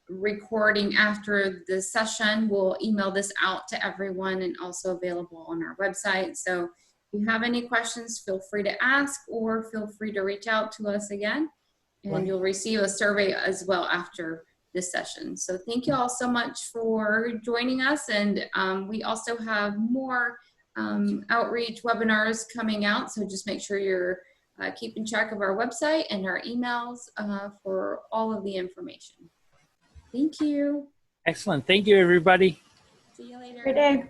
recording after the session. We'll email this out to everyone and also available on our website. So if you have any questions, feel free to ask or feel free to reach out to us again. And you'll receive a survey as well after this session. So thank you all so much for joining us. And we also have more outreach webinars coming out. So just make sure you're keeping track of our website and our emails for all of the information. Thank you. Excellent. Thank you, everybody. See you later. Good day.